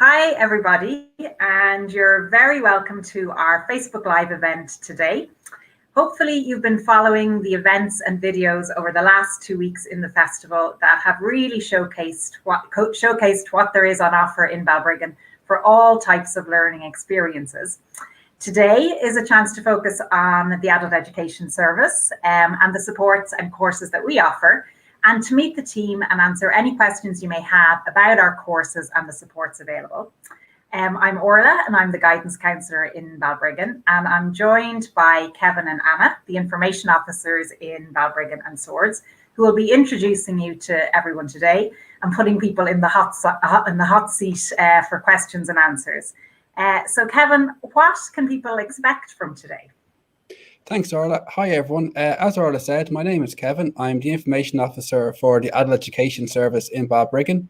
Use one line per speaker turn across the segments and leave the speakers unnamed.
Hi everybody, and you're very welcome to our Facebook Live event today. Hopefully you've been following the events and videos over the last 2 weeks in the festival that have really showcased what there is on offer in Balbriggan for all types of learning experiences. Today is a chance to focus on the Adult Education Service and the supports and courses that we offer, and to meet the team and answer any questions you may have about our courses and the supports available. I'm Orla and I'm the guidance counsellor in Balbriggan, and I'm joined by Kevin and Hanna, the information officers in Balbriggan and Swords, who will be introducing you to everyone today and putting people in the hot seat for questions and answers. So Kevin, what can people expect from today?
Thanks, Orla. Hi, everyone. As Orla said, my name is Kevin. I'm the Information Officer for the Adult Education Service in Balbriggan.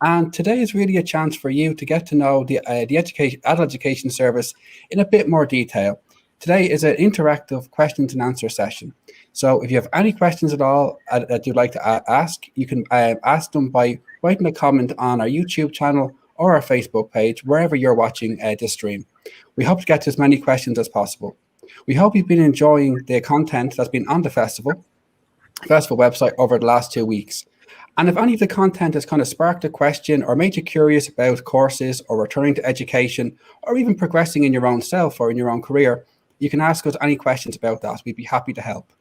And today is really a chance for you to get to know the Adult Education Service in a bit more detail. Today is an interactive questions and answer session. So if you have any questions at all that you'd like to ask, you can ask them by writing a comment on our YouTube channel or our Facebook page, wherever you're watching this stream. We hope to get to as many questions as possible. We hope you've been enjoying the content that's been on the festival website over the last 2 weeks. And if any of the content has kind of sparked a question or made you curious about courses or returning to education or even progressing in your own self or in your own career, you can ask us any questions about that. We'd be happy to help.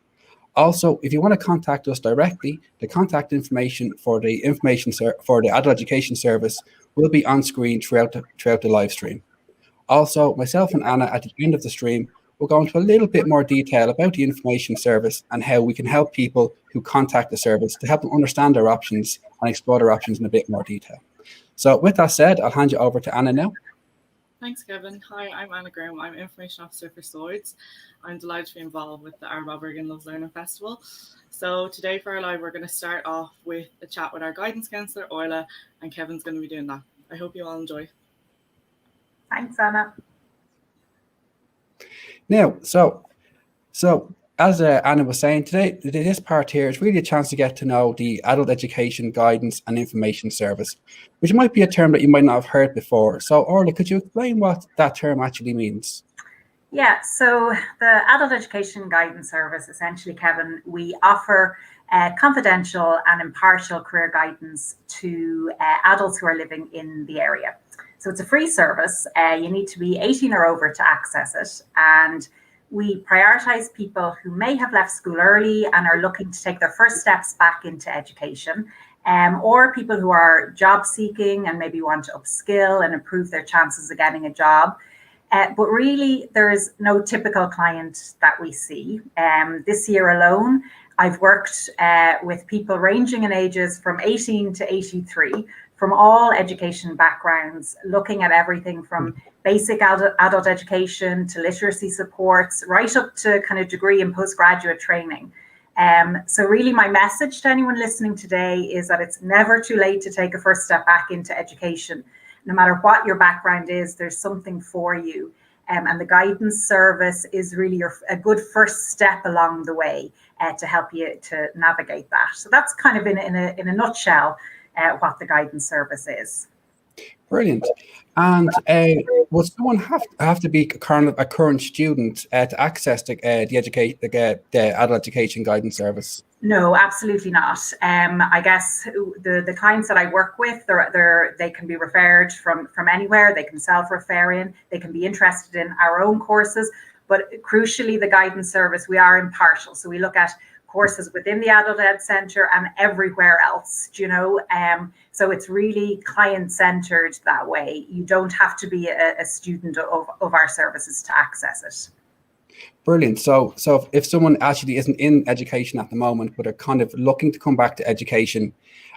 Also, if you want to contact us directly, the contact information for the Adult Education Service will be on screen throughout the live stream. Also, myself and Anna at the end of the stream will go into a little bit more detail about the information service and how we can help people who contact the service to help them understand their options and explore their options in a bit more detail. So with that said, I'll hand you over to Anna now.
Thanks, Kevin. Hi, I'm Anna Groome. I'm Information Officer for Swords. I'm delighted to be involved with the Balbriggan Loves Learning Festival. So today for our live, we're going to start off with a chat with our guidance counsellor, Orla, and Kevin's going to be doing that. I hope you all enjoy.
Thanks, Anna.
Now, so as Anna was saying, today, this part here is really a chance to get to know the Adult Education Guidance and Information Service, which might be a term that you might not have heard before. So, Orla, could you explain what that term actually means?
Yeah, so the Adult Education Guidance Service, essentially, Kevin, we offer confidential and impartial career guidance to adults who are living in the area. So it's a free service. You need to be 18 or over to access it. And we prioritise people who may have left school early and are looking to take their first steps back into education, or people who are job seeking and maybe want to upskill and improve their chances of getting a job. But really, there is no typical client that we see. This year alone, I've worked with people ranging in ages from 18 to 83, from all education backgrounds, looking at everything from basic adult education to literacy supports, right up to kind of degree and postgraduate training. So really my message to anyone listening today is that it's never too late to take a first step back into education. No matter what your background is, there's something for you. And the guidance service is really a good first step along the way to help you to navigate that. So that's kind of in a nutshell what the guidance service is.
Brilliant. And would someone have to be kind of a current student to access the Adult Education Guidance Service?
No, absolutely not. I guess the clients that I work with, they can be referred from anywhere. They can self-refer in. They can be interested in our own courses. But crucially, the guidance service, we are impartial. So we look at courses within the Adult Ed Centre and everywhere else, so it's really client-centred that way. You don't have to be a student of our services to access it.
Brilliant. So if someone actually isn't in education at the moment, but are kind of looking to come back to education,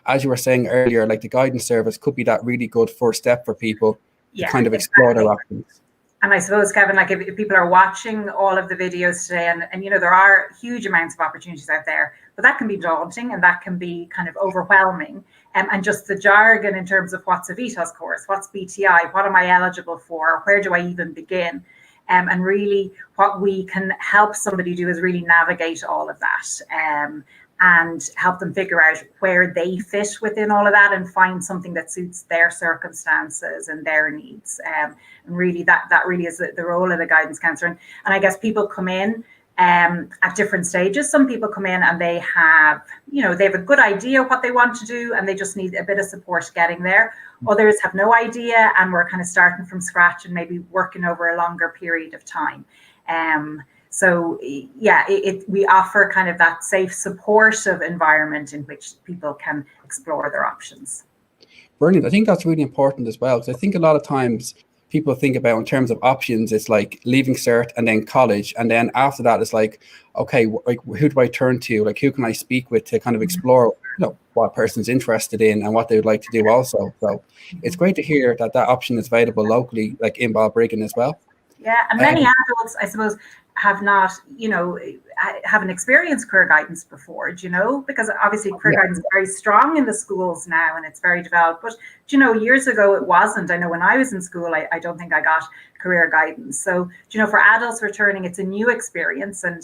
as you were saying earlier, like the guidance service could be that really good first step for people to kind of explore their options.
And I suppose, Kevin, like if people are watching all of the videos today, and there are huge amounts of opportunities out there, but that can be daunting and that can be kind of overwhelming. And just the jargon in terms of what's a VTOS course, what's BTEI, what am I eligible for, where do I even begin? And really what we can help somebody do is really navigate all of that. and help them figure out where they fit within all of that and find something that suits their circumstances and their needs. And really that really is the role of the guidance counsellor. And I guess people come in at different stages. Some people come in and they have a good idea what they want to do and they just need a bit of support getting there. Others have no idea and we're kind of starting from scratch and maybe working over a longer period of time. So yeah, we offer kind of that safe, supportive environment in which people can explore their options.
Brilliant. I think that's really important as well, because I think a lot of times people think about in terms of options, it's like leaving cert and then college. And then after that, it's like, okay, like who do I turn to? Like who can I speak with to kind of explore what a person's interested in and what they would like to do also. So it's great to hear that option is available locally, like in Balbriggan as well.
Yeah, and many adults, I suppose, have not, haven't experienced career guidance before, because obviously career guidance is very strong in the schools now and it's very developed. But, years ago it wasn't. I know when I was in school, I don't think I got career guidance. So, for adults returning, it's a new experience and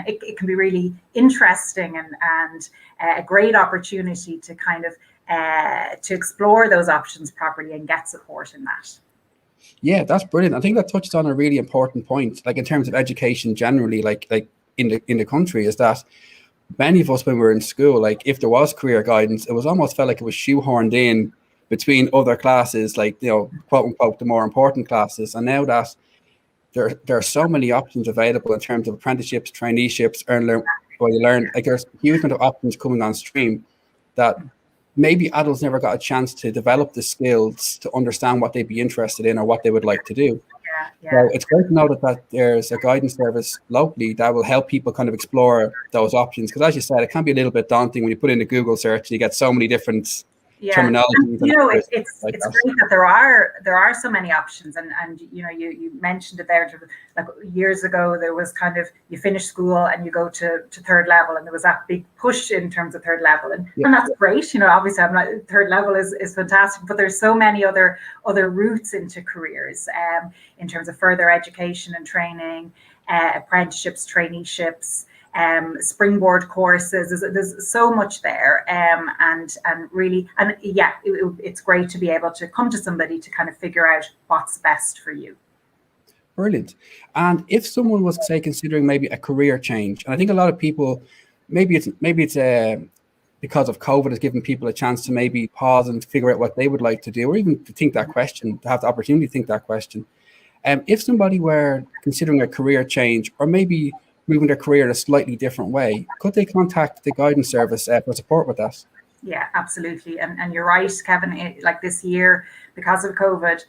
it can be really interesting and a great opportunity to kind of to explore those options properly and get support in that.
Yeah, that's brilliant. I think that touched on a really important point, like in terms of education generally, like in the country, is that many of us when we were in school, like if there was career guidance, it was almost felt like it was shoehorned in between other classes, like, quote unquote, the more important classes. And now that there are so many options available in terms of apprenticeships, traineeships, learn, like there's a huge amount of options coming on stream that maybe adults never got a chance to develop the skills to understand what they'd be interested in or what they would like to do.
Yeah.
So it's great to know that there's a guidance service locally that will help people kind of explore those options. Because as you said, it can be a little bit daunting when you put in a Google search, you get so many different terminology.
It's great that there are so many options, and you mentioned it there. Like years ago, there was kind of you finish school and you go to third level, and there was that big push in terms of third level, and that's great. Obviously, third level is fantastic, but there's so many other routes into careers in terms of further education and training, apprenticeships, traineeships. Springboard courses, there's so much there, it's great to be able to come to somebody to kind of figure out what's best for you.
Brilliant. And if someone was, say, considering maybe a career change, and I think a lot of people, maybe it's because of COVID has given people a chance to maybe pause and figure out what they would like to do, or even to think that question, to have the opportunity to think that question. If somebody were considering a career change, or maybe moving their career in a slightly different way, could they contact the guidance service for support with that?
Yeah, absolutely. And you're right, Kevin, like this year, because of COVID,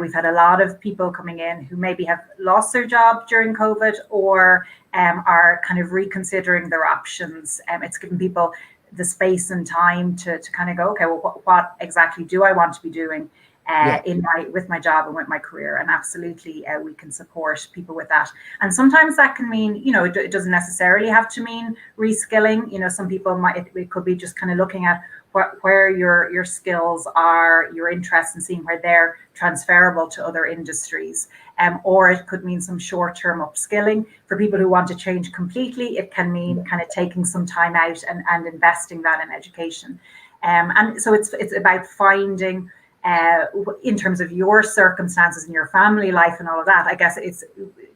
we've had a lot of people coming in who maybe have lost their job during COVID or are kind of reconsidering their options. It's given people the space and time to kind of go, okay, well, what exactly do I want to be doing with my job and with my career? And absolutely we can support people with that. And sometimes that can mean, it doesn't necessarily have to mean reskilling. Some people it could be just kind of looking at where your skills are, your interests, and seeing where they're transferable to other industries. Or it could mean some short-term upskilling. For people who want to change completely, it can mean kind of taking some time out and investing that in education. And so it's about finding, in terms of your circumstances and your family life and all of that, I guess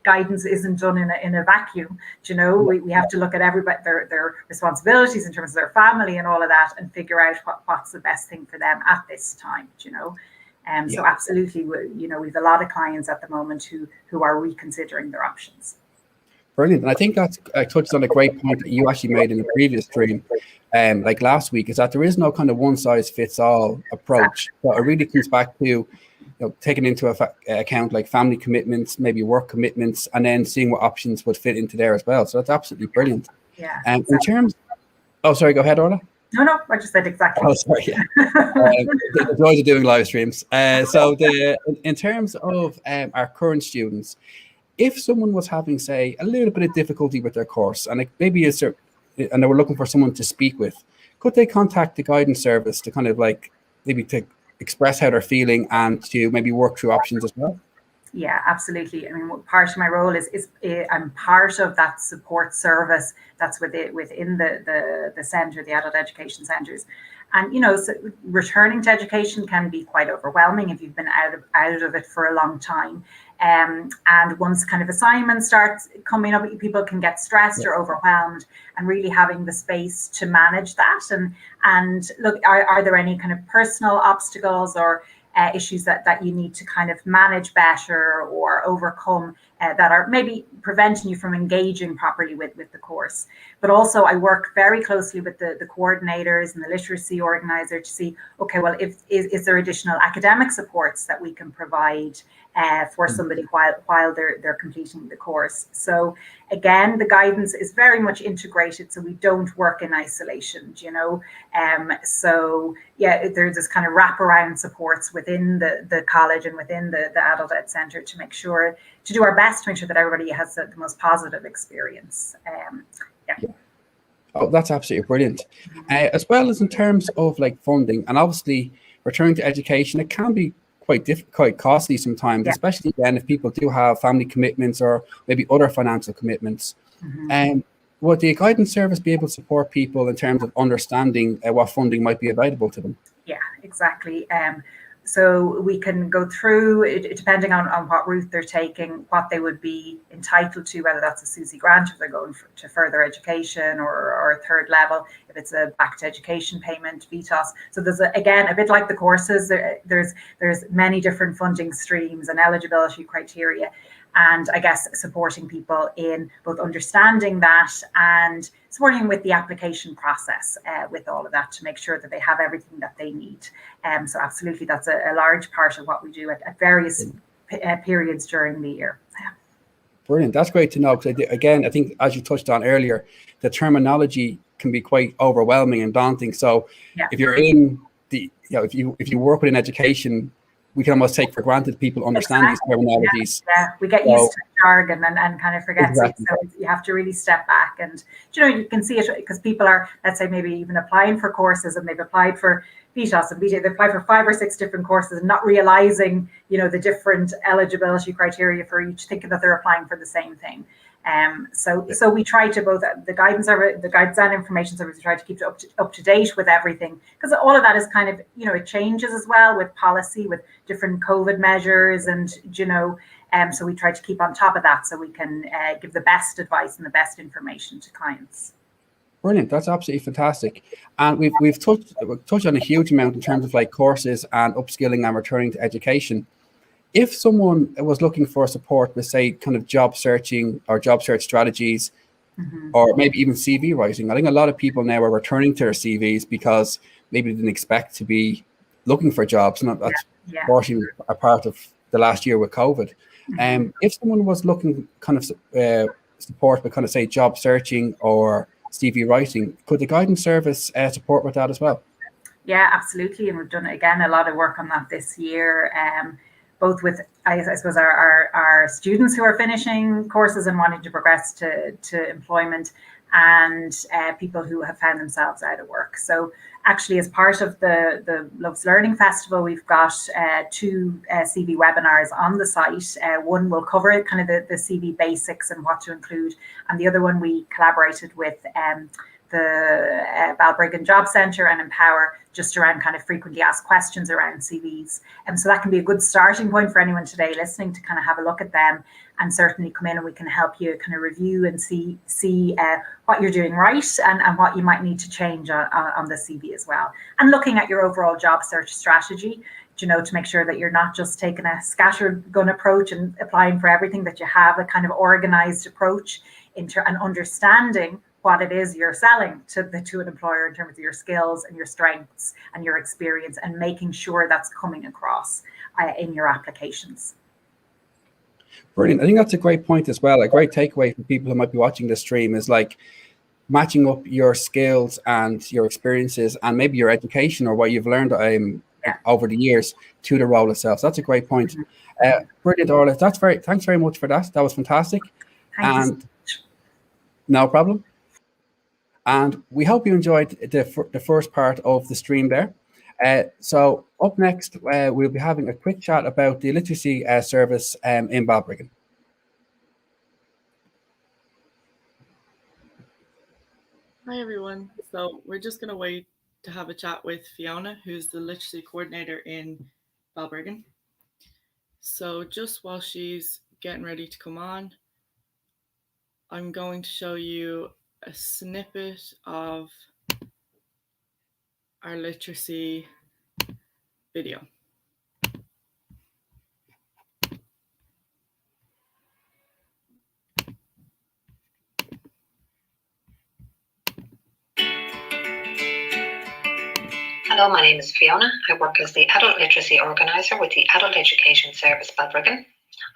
guidance isn't done in a vacuum. We have to look at everybody, their responsibilities in terms of their family and all of that, and figure out what's the best thing for them at this time. So absolutely, we've a lot of clients at the moment who are reconsidering their options.
Brilliant. And I think that's touched on a great point that you actually made in the previous stream, like last week, is that there is no kind of one size fits all approach. So it really comes back to taking into account like family commitments, maybe work commitments, and then seeing what options would fit into there as well. So that's absolutely brilliant.
Yeah.
And in terms, sorry, go ahead, Orla.
No, I just said exactly.
Oh, sorry. Yeah. The joys of doing live streams. In terms of our current students, if someone was having, say, a little bit of difficulty with their course, and maybe and they were looking for someone to speak with, could they contact the guidance service to kind of like maybe to express how they're feeling and to maybe work through options as well?
Yeah, absolutely. I mean, part of my role is I'm part of that support service that's within the centre, the adult education centres. And so returning to education can be quite overwhelming if you've been out of it for a long time. And once kind of assignments start coming up, people can get stressed or overwhelmed, and really having the space to manage that. And look, are there any kind of personal obstacles or issues that you need to kind of manage better or overcome that are maybe preventing you from engaging properly with the course? But also I work very closely with the coordinators and the literacy organizer to see, okay, well, is there additional academic supports that we can provide for somebody while they're completing the course? So again, the guidance is very much integrated, so we don't work in isolation, so yeah, there's this kind of wraparound supports within the college and within the adult ed centre to make sure, to do our best to make sure that everybody has the most positive experience.
Oh, that's absolutely brilliant. As well as in terms of like funding, and obviously returning to education, it can be quite costly sometimes, especially then if people do have family commitments or maybe other financial commitments. Would the guidance service be able to support people in terms of understanding what funding might be available to them?
Yeah, exactly. So we can go through it, depending on what route they're taking, what they would be entitled to, whether that's a SUSI grant if they're going to further education or a third level, if it's a back to education payment, VTOS. So there's again, a bit like the courses, there's many different funding streams and eligibility criteria. And I guess supporting people in both understanding that and supporting with the application process with all of that to make sure that they have everything that they need. So absolutely, that's a large part of what we do at various periods during the year.
Brilliant. That's great to know. Because again, I think as you touched on earlier, the terminology can be quite overwhelming and daunting. So if you're in the, if you work within education, we can almost take for granted people understand these terminologies.
Yeah, we get used to jargon and kind of forget. Exactly. So you have to really step back, and you can see it because people are, let's say, maybe even applying for courses, and they've applied for VTOS and BTEI, they've applied for 5 or 6 different courses and not realizing, the different eligibility criteria for each, thinking that they're applying for the same thing. So we try to both the guidance and information service, we try to keep up to date with everything, because all of that is kind of, it changes as well with policy, with different COVID measures, and so we try to keep on top of that so we can give the best advice and the best information to clients.
Brilliant. That's absolutely fantastic. And we've touched on a huge amount in terms of like courses and upskilling and returning to education. If someone was looking for support with, say, kind of job searching or job search strategies, or maybe even CV writing, I think a lot of people now are returning to their CVs because maybe they didn't expect to be looking for jobs. And that's partially a part of the last year with COVID. If someone was looking kind of support with kind of, say, job searching or CV writing, could the guidance service support with that as well?
Yeah, absolutely. And we've done, again, a lot of work on that this year. Both with, I suppose, our students who are finishing courses and wanting to progress to employment, and people who have found themselves out of work. So actually, as part of the Loves Learning Festival, we've got 2 CV webinars on the site. One will cover kind of the CV basics and what to include, and the other one we collaborated with the Balbriggan Job Centre and Empower, just around kind of frequently asked questions around CVs. And so that can be a good starting point for anyone today listening to kind of have a look at them, and certainly come in and we can help you kind of review and see what you're doing right and what you might need to change on the CV as well. And looking at your overall job search strategy, to make sure that you're not just taking a scattergun approach and applying for everything, that you have a kind of organized approach and understanding what it is you're selling to an employer in terms of your skills and your strengths and your experience, and making sure that's coming across in your applications.
Brilliant. I think that's a great point as well. A great takeaway for people who might be watching this stream is like matching up your skills and your experiences and maybe your education or what you've learned over the years to the role itself. So that's a great point. Brilliant, Orla. Thanks very much for that. That was fantastic.
Thanks.
No problem. And we hope you enjoyed the first part of the stream there. So up next, we'll be having a quick chat about the literacy service in Balbriggan.
Hi everyone. So we're just going to wait to have a chat with Fiona, who's the literacy coordinator in Balbriggan. So just while she's getting ready to come on, I'm going to show you a snippet of our literacy video.
Hello, my name is Fiona. I work as the Adult Literacy Organiser with the Adult Education Service Balbriggan.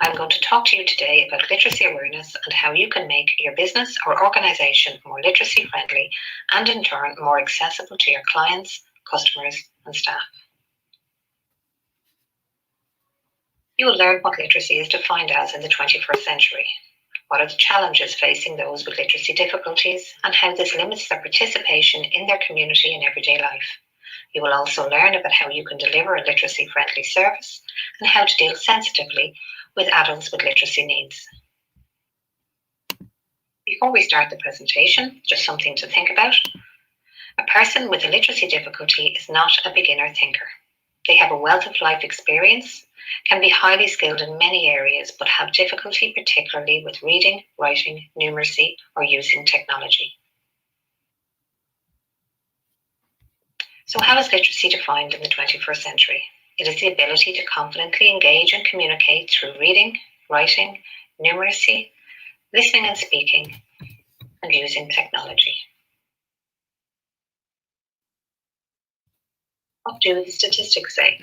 I'm going to talk to you today about literacy awareness and how you can make your business or organisation more literacy friendly and in turn more accessible to your clients, customers and staff. You will learn what literacy is defined as in the 21st century. What are the challenges facing those with literacy difficulties and how this limits their participation in their community and everyday life. You will also learn about how you can deliver a literacy-friendly service and how to deal sensitively with adults with literacy needs. Before we start the presentation, just something to think about. A person with a literacy difficulty is not a beginner thinker. They have a wealth of life experience, can be highly skilled in many areas, but have difficulty particularly with reading, writing, numeracy, or using technology. So how is literacy defined in the 21st century? It is the ability to confidently engage and communicate through reading, writing, numeracy, listening and speaking, and using technology. What do the statistics say?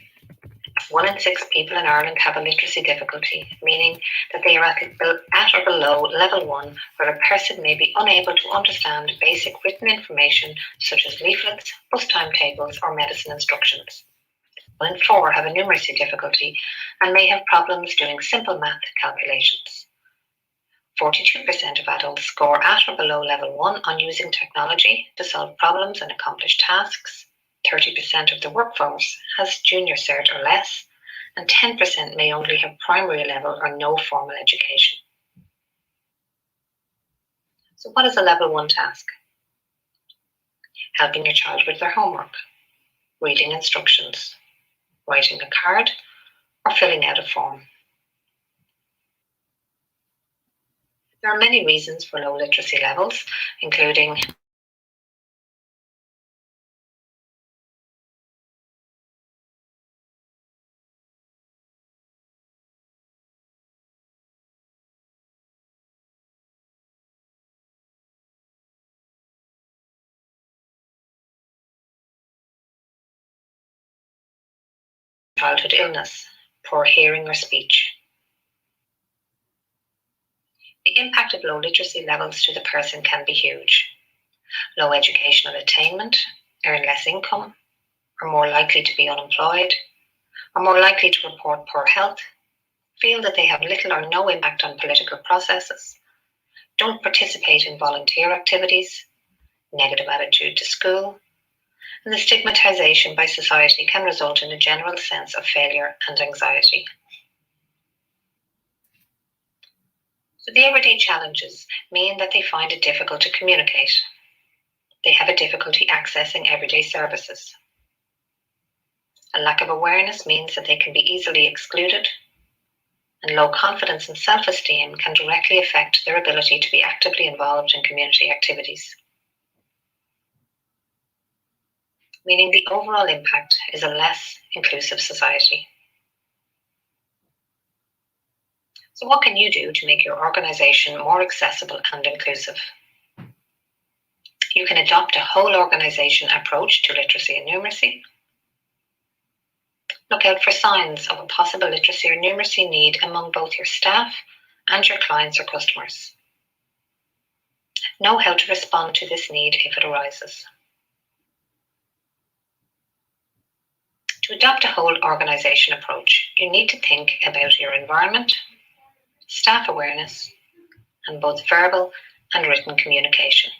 1 in 6 people in Ireland have a literacy difficulty, meaning that they are at or below level 1, where a person may be unable to understand basic written information such as leaflets, bus timetables, or medicine instructions. 1 in 4 have a numeracy difficulty and may have problems doing simple math calculations. 42% of adults score at or below level 1 on using technology to solve problems and accomplish tasks. 30% of the workforce has junior cert or less, and 10% may only have primary level or no formal education. So what is a level 1 task? Helping your child with their homework, reading instructions, writing a card, or filling out a form. There are many reasons for low literacy levels, including childhood illness, poor hearing or speech. The impact of low literacy levels to the person can be huge. Low educational attainment, earn less income, are more likely to be unemployed, are more likely to report poor health, feel that they have little or no impact on political processes, don't participate in volunteer activities, negative attitude to school, and the stigmatisation by society can result in a general sense of failure and anxiety. So the everyday challenges mean that they find it difficult to communicate. They have a difficulty accessing everyday services. A lack of awareness means that they can be easily excluded, and low confidence and self-esteem can directly affect their ability to be actively involved in community activities. Meaning the overall impact is a less inclusive society. So what can you do to make your organisation more accessible and inclusive? You can adopt a whole organisation approach to literacy and numeracy. Look out for signs of a possible literacy or numeracy need among both your staff and your clients or customers. Know how to respond to this need if it arises. To adopt a whole organisation approach, you need to think about your environment, staff awareness, and both verbal and written communication.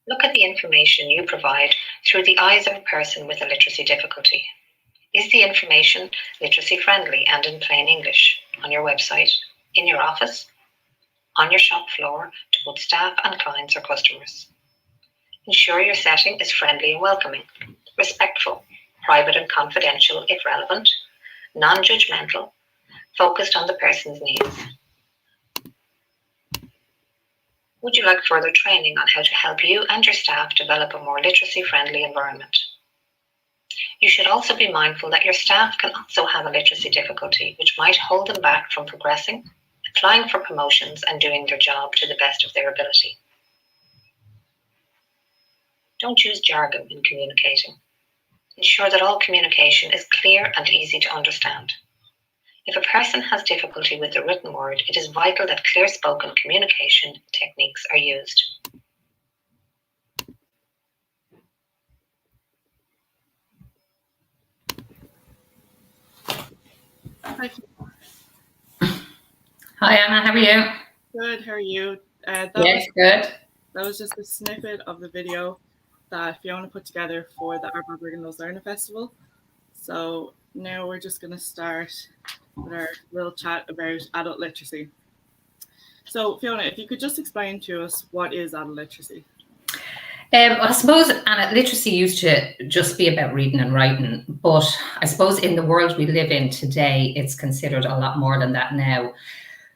Look at the information you provide through the eyes of a person with a literacy difficulty. Is the information literacy friendly and in plain English on your website, in your office, on your shop floor to both staff and clients or customers? Ensure your setting is friendly and welcoming, respectful, private and confidential if relevant, non-judgmental, focused on the person's needs. Would you like further training on how to help you and your staff develop a more literacy-friendly environment? You should also be mindful that your staff can also have a literacy difficulty, which might hold them back from progressing, applying for promotions, and doing their job to the best of their ability. Don't use jargon in communicating. Ensure that all communication is clear and easy to understand. If a person has difficulty with the written word, it is vital that clear spoken communication techniques are used.
Hi.
Hi Anna, how are you?
Good, how are you?
Yes, good.
That was just a snippet of the video that Fiona put together for the Balbriggan Learner Festival. So now we're just going to start with our little chat about adult literacy. So Fiona, if you could just explain to us, what is adult literacy?
I suppose Anna, literacy used to just be about reading and writing, but I suppose in the world we live in today, it's considered a lot more than that now.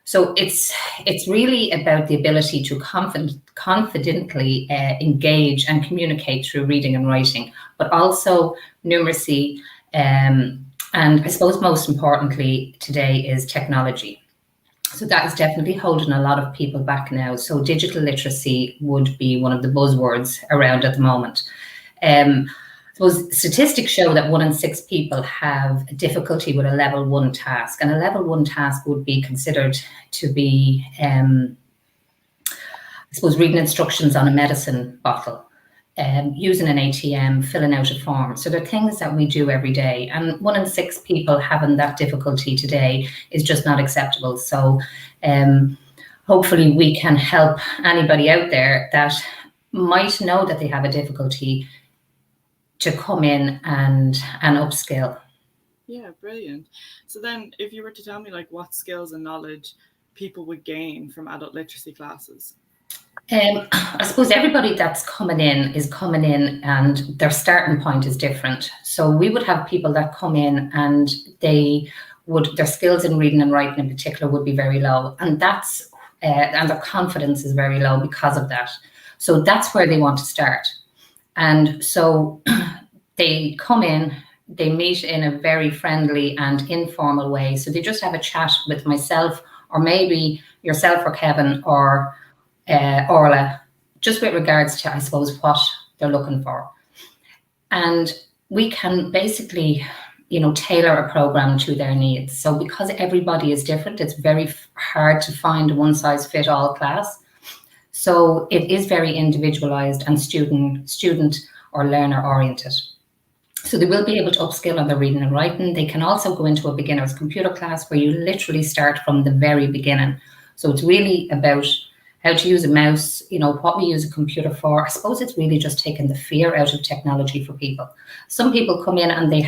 So it's really about the ability to confidently engage and communicate through reading and writing, but also numeracy, and I suppose most importantly today is technology. So that is definitely holding a lot of people back now. So digital literacy would be one of the buzzwords around at the moment. I suppose statistics show that 1 in 6 people have difficulty with a level 1 task, and a level 1 task would be considered to be, I suppose, reading instructions on a medicine bottle, using an ATM, filling out a form. So they're things that we do every day, and 1 in 6 people having that difficulty today is just not acceptable. So hopefully we can help anybody out there that might know that they have a difficulty to come in and upskill.
Yeah, brilliant. So then if you were to tell me like what skills and knowledge people would gain from adult literacy classes?
I suppose everybody that's coming in is coming in and their starting point is different. So we would have people that come in and their skills in reading and writing in particular would be very low, and that's and their confidence is very low because of that. So that's where they want to start. And so they come in, they meet in a very friendly and informal way. So they just have a chat with myself, or maybe yourself or Kevin or Orla, just with regards to, I suppose, what they're looking for. And we can basically, tailor a program to their needs. So because everybody is different, it's very hard to find a one-size-fit-all class. So it is very individualized and student or learner oriented. So they will be able to upskill on their reading and writing. They can also go into a beginner's computer class where you literally start from the very beginning. So it's really about how to use a mouse, what we use a computer for. I suppose it's really just taking the fear out of technology for people. Some people come in and they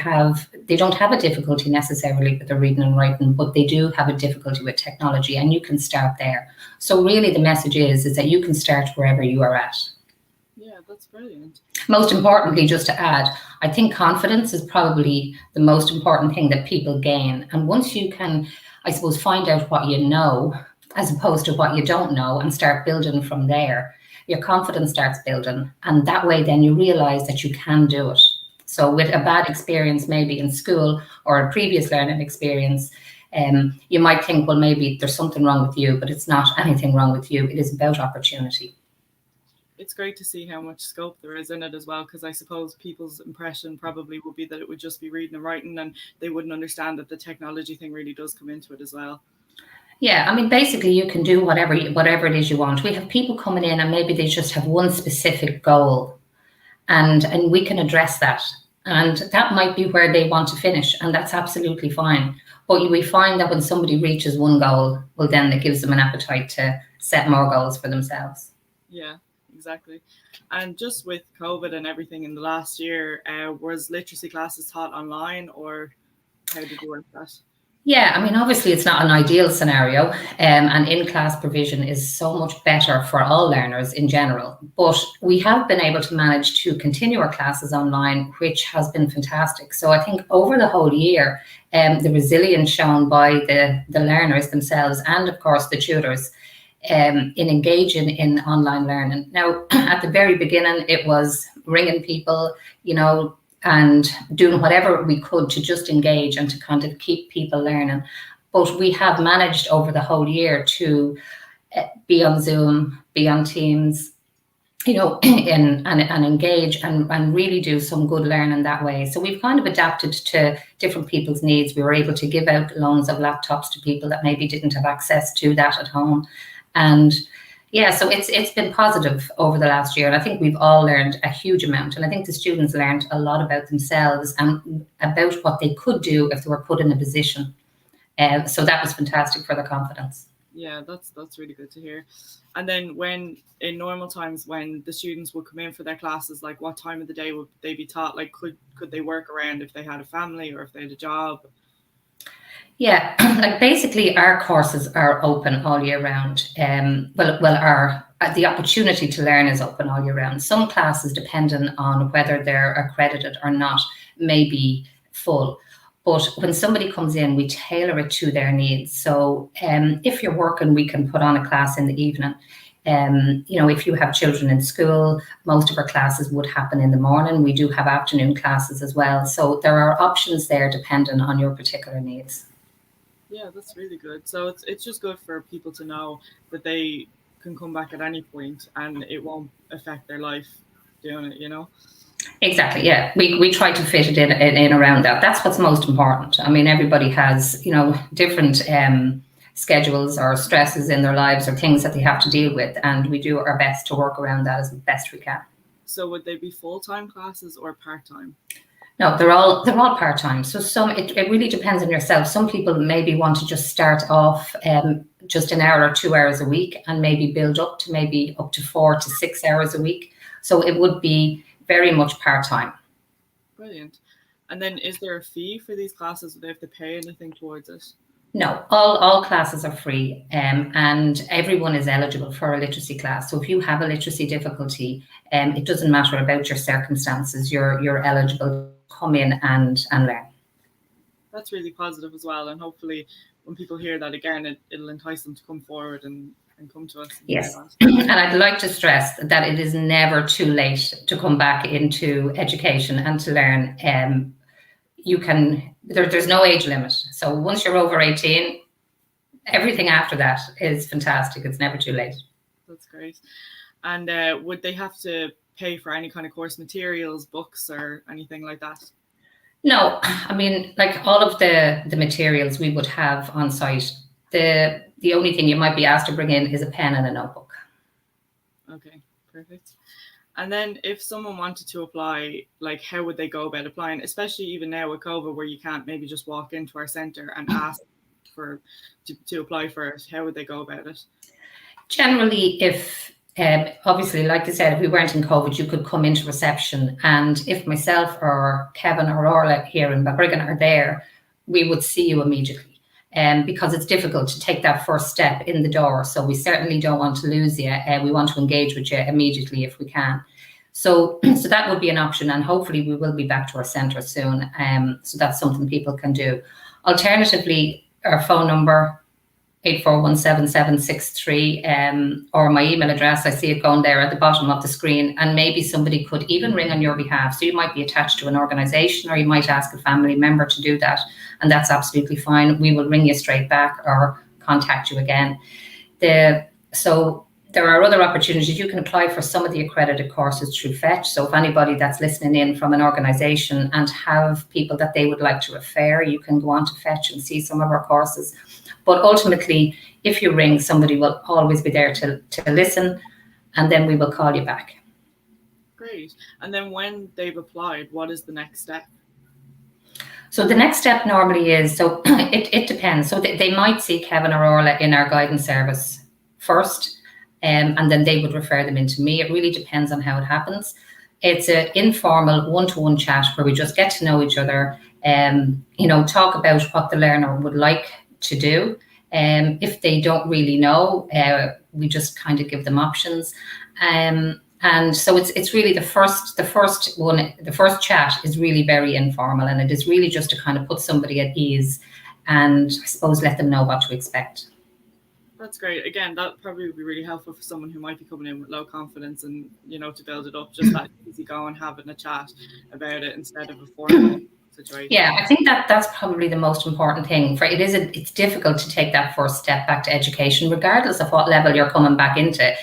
don't have a difficulty necessarily with their reading and writing, but they do have a difficulty with technology, and you can start there. So really the message is that you can start wherever you are at.
Yeah, that's brilliant.
Most importantly, just to add, I think confidence is probably the most important thing that people gain. And once you can, I suppose, find out what you know, as opposed to what you don't know, and start building from there, your confidence starts building. And that way then you realize that you can do it. So with a bad experience, maybe in school or a previous learning experience, you might think, well, maybe there's something wrong with you, but it's not anything wrong with you. It is about opportunity.
It's great to see how much scope there is in it as well, because I suppose people's impression probably would be that it would just be reading and writing, and they wouldn't understand that the technology thing really does come into it as well.
Yeah, I mean, basically you can do whatever it is you want. We have people coming in and maybe they just have one specific goal, and we can address that. And that might be where they want to finish, and that's absolutely fine. But we find that when somebody reaches one goal, well, then it gives them an appetite to set more goals for themselves.
Yeah, exactly. And just with COVID and everything in the last year, was literacy classes taught online, or how did you work that?
Yeah, I mean, obviously it's not an ideal scenario, and in-class provision is so much better for all learners in general. But we have been able to manage to continue our classes online, which has been fantastic. So I think over the whole year, the resilience shown by the learners themselves and, of course, the tutors in engaging in online learning. Now, at the very beginning, it was ringing people, you know, and doing whatever we could to just engage and to kind of keep people learning. But we have managed over the whole year to be on Zoom, be on Teams, you know, and engage and really do some good learning that way. So we've kind of adapted to different people's needs. We were able to give out loans of laptops to people that maybe didn't have access to that at home. And yeah, so it's been positive over the last year, and I think we've all learned a huge amount. And I think the students learned a lot about themselves and about what they could do if they were put in a position. So that was fantastic for their confidence.
Yeah, that's really good to hear. And then when in normal times when the students would come in for their classes, like what time of the day would they be taught? Like could they work around if they had a family or if they had a job?
Yeah, like basically our courses are open all year round. The opportunity to learn is open all year round. Some classes, depending on whether they're accredited or not, may be full. But when somebody comes in, we tailor it to their needs. So if you're working, we can put on a class in the evening. You know, if you have children in school, most of our classes would happen in the morning. We do have afternoon classes as well. So there are options there depending on your particular needs.
Yeah, that's really good. So it's just good for people to know that they can come back at any point and it won't affect their life doing it, you know?
Exactly, yeah. We try to fit it in around that. That's what's most important. I mean, everybody has, you know, different schedules or stresses in their lives or things that they have to deal with, and we do our best to work around that as best we can.
So would they be full-time classes or part-time?
No, they're all part-time. So it really depends on yourself. Some people maybe want to just start off just an hour or 2 hours a week and maybe build up to maybe up to 4 to 6 hours a week. So it would be very much part-time.
Brilliant. And then is there a fee for these classes? Do they have to pay anything towards it?
No, all classes are free, and everyone is eligible for a literacy class. So if you have a literacy difficulty, it doesn't matter about your circumstances. You're eligible to come in and learn.
That's really positive as well, and hopefully when people hear that again, it'll entice them to come forward and come to us.
Yes, and I'd like to stress that it is never too late to come back into education and to learn. You can, there's no age limit. So once you're over 18, everything after that is fantastic. It's never too late.
That's great. And would they have to pay for any kind of course materials, books or anything like that?
No, I mean, like all of the materials we would have on site. The only thing you might be asked to bring in is a pen and a notebook.
Okay, perfect. And then if someone wanted to apply, like how would they go about applying, especially even now with COVID where you can't maybe just walk into our centre and ask to apply for it? How would they go about it?
Generally, if obviously, like I said, if we weren't in COVID, you could come into reception, and if myself or Kevin or Orla here in Balbriggan are there, we would see you immediately. Because it's difficult to take that first step in the door. So we certainly don't want to lose you. We want to engage with you immediately if we can. So that would be an option, and hopefully we will be back to our centre soon. So that's something people can do. Alternatively, our phone number, 8417763, or my email address, I see it going there at the bottom of the screen, and maybe somebody could even ring on your behalf. So you might be attached to an organisation, or you might ask a family member to do that, and that's absolutely fine. We will ring you straight back or contact you again. So there are other opportunities. You can apply for some of the accredited courses through Fetch. So if anybody that's listening in from an organisation and have people that they would like to refer, you can go on to Fetch and see some of our courses. But ultimately, if you ring, somebody will always be there to listen, and then we will call you back.
Great. And then when they've applied, what is the next step?
So the next step normally is, so it depends. So they might see Kevin or Orla in our guidance service first. and then they would refer them into me. It really depends on how it happens. It's an informal one-to-one chat where we just get to know each other, talk about what the learner would like to do. If they don't really know, we just kind of give them options. And so it's really the first chat is really very informal, and it is really just to kind of put somebody at ease and I suppose let them know what to expect.
That's great. Again, that probably would be really helpful for someone who might be coming in with low confidence, and to build it up, just that easy going, having a chat about it instead of a formal situation.
Yeah, I think that's probably the most important thing. It's difficult to take that first step back to education, regardless of what level you're coming back into.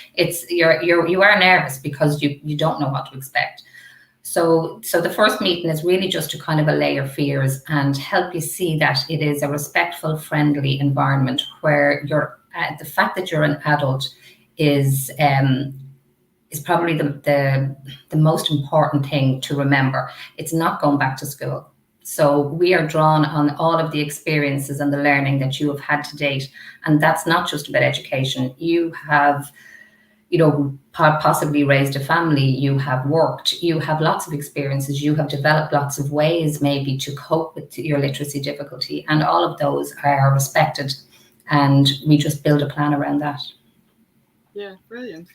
You are nervous because you don't know what to expect. So the first meeting is really just to kind of allay your fears and help you see that it is a respectful, friendly environment where the fact that you're an adult is probably the most important thing to remember. It's not going back to school. So we are drawn on all of the experiences and the learning that you have had to date. And that's not just about education. You have, possibly raised a family, you have worked, you have lots of experiences, you have developed lots of ways maybe to cope with your literacy difficulty. And all of those are respected. And we just build a plan around that.
Yeah, brilliant.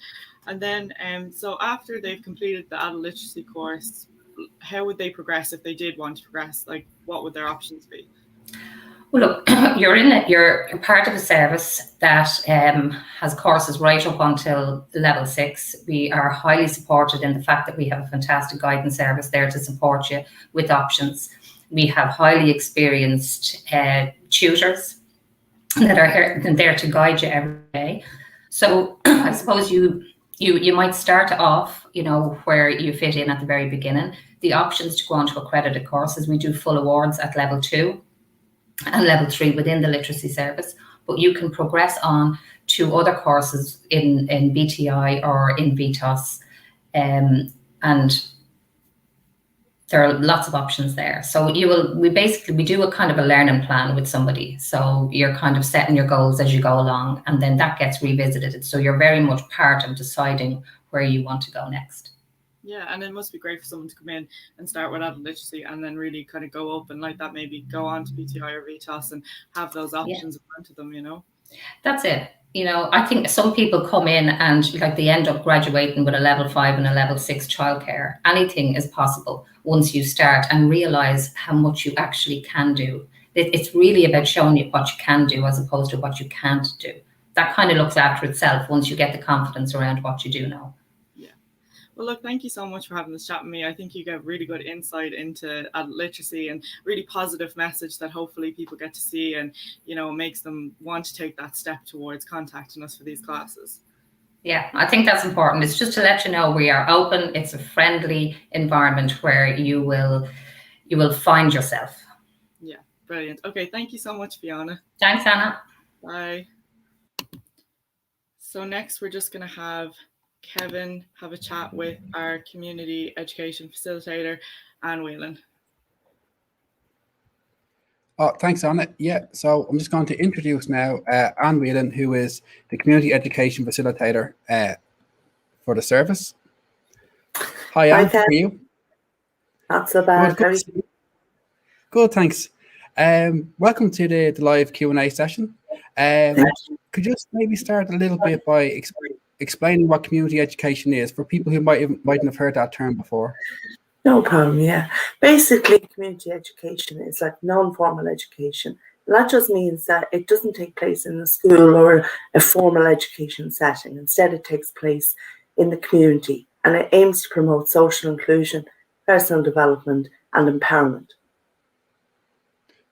And then, so after they've completed the adult literacy course, how would they progress if they did want to progress? Like, what would their options be?
Well, look, you're part of a service that has courses right up until level 6. We are highly supported in the fact that we have a fantastic guidance service there to support you with options. We have highly experienced tutors that are there to guide you every day. So I suppose you might start off, where you fit in at the very beginning. The options to go on to accredited courses, we do full awards at level 2 and level 3 within the literacy service, but you can progress on to other courses in BTEI or in VTOS, and there are lots of options there. So we do a kind of a learning plan with somebody. So you're kind of setting your goals as you go along, and then that gets revisited. So you're very much part of deciding where you want to go next.
Yeah, and it must be great for someone to come in and start with adult literacy and then really kind of go up and like that, maybe go on to BTEI or VTOS and have those options in front of them, That's
it. I think some people come in and they end up graduating with a level 5 and a level 6 childcare. Anything is possible once you start and realize how much you actually can do. It's really about showing you what you can do as opposed to what you can't do. That kind of looks after itself once you get the confidence around what you do know.
Well, look, thank you so much for having this chat with me. I think you get really good insight into adult literacy and really positive message that hopefully people get to see and, makes them want to take that step towards contacting us for these classes.
Yeah, I think that's important. It's just to let you know we are open. It's a friendly environment where you will find yourself.
Yeah, brilliant. Okay, thank you so much, Fiona.
Thanks, Hanna.
Bye. So next we're just going to have Kevin have a chat with our community education facilitator, Whelan.
Oh, thanks, Anna. Yeah, so I'm just going to introduce now Whelan, who is the community education facilitator for the service. Hi, Anne. How are you?
Not so bad.
Good, thanks. Welcome to the live Q&A session. Could you just maybe start a little bit by explaining what community education is for people who mightn't have heard that term before?
No problem, yeah. Basically, community education is like non-formal education. And that just means that it doesn't take place in a school or a formal education setting. Instead, it takes place in the community, and it aims to promote social inclusion, personal development, and empowerment.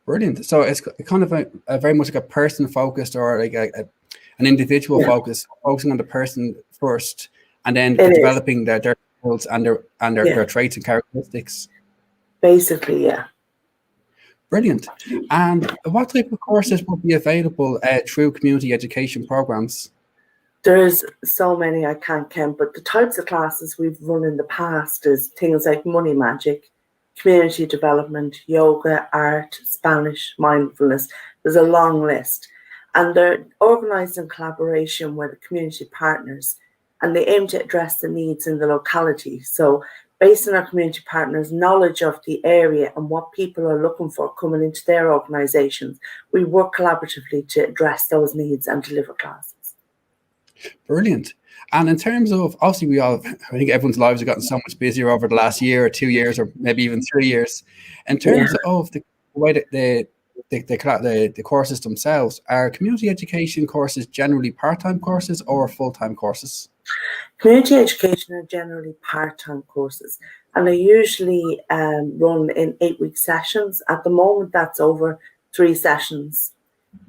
Brilliant. So it's kind of a very much like a person-focused or like an individual focus, focusing on the person first, and then developing their skills and their traits and characteristics.
Basically, yeah.
Brilliant. And what type of courses would be available through community education programs?
There's so many I can't count, but the types of classes we've run in the past is things like money magic, community development, yoga, art, Spanish, mindfulness. There's a long list. and they're organised in collaboration with community partners, and they aim to address the needs in the locality. So based on our community partners' knowledge of the area and what people are looking for coming into their organisations, we work collaboratively to address those needs and deliver classes.
Brilliant. And in terms of, obviously I think everyone's lives have gotten so much busier over the last year or 2 years or maybe even 3 years. In terms of the way that the courses themselves, are community education courses generally part-time courses or full-time courses?
Community education are generally part-time courses, and they're usually run in 8-week sessions. At the moment, that's over 3 sessions.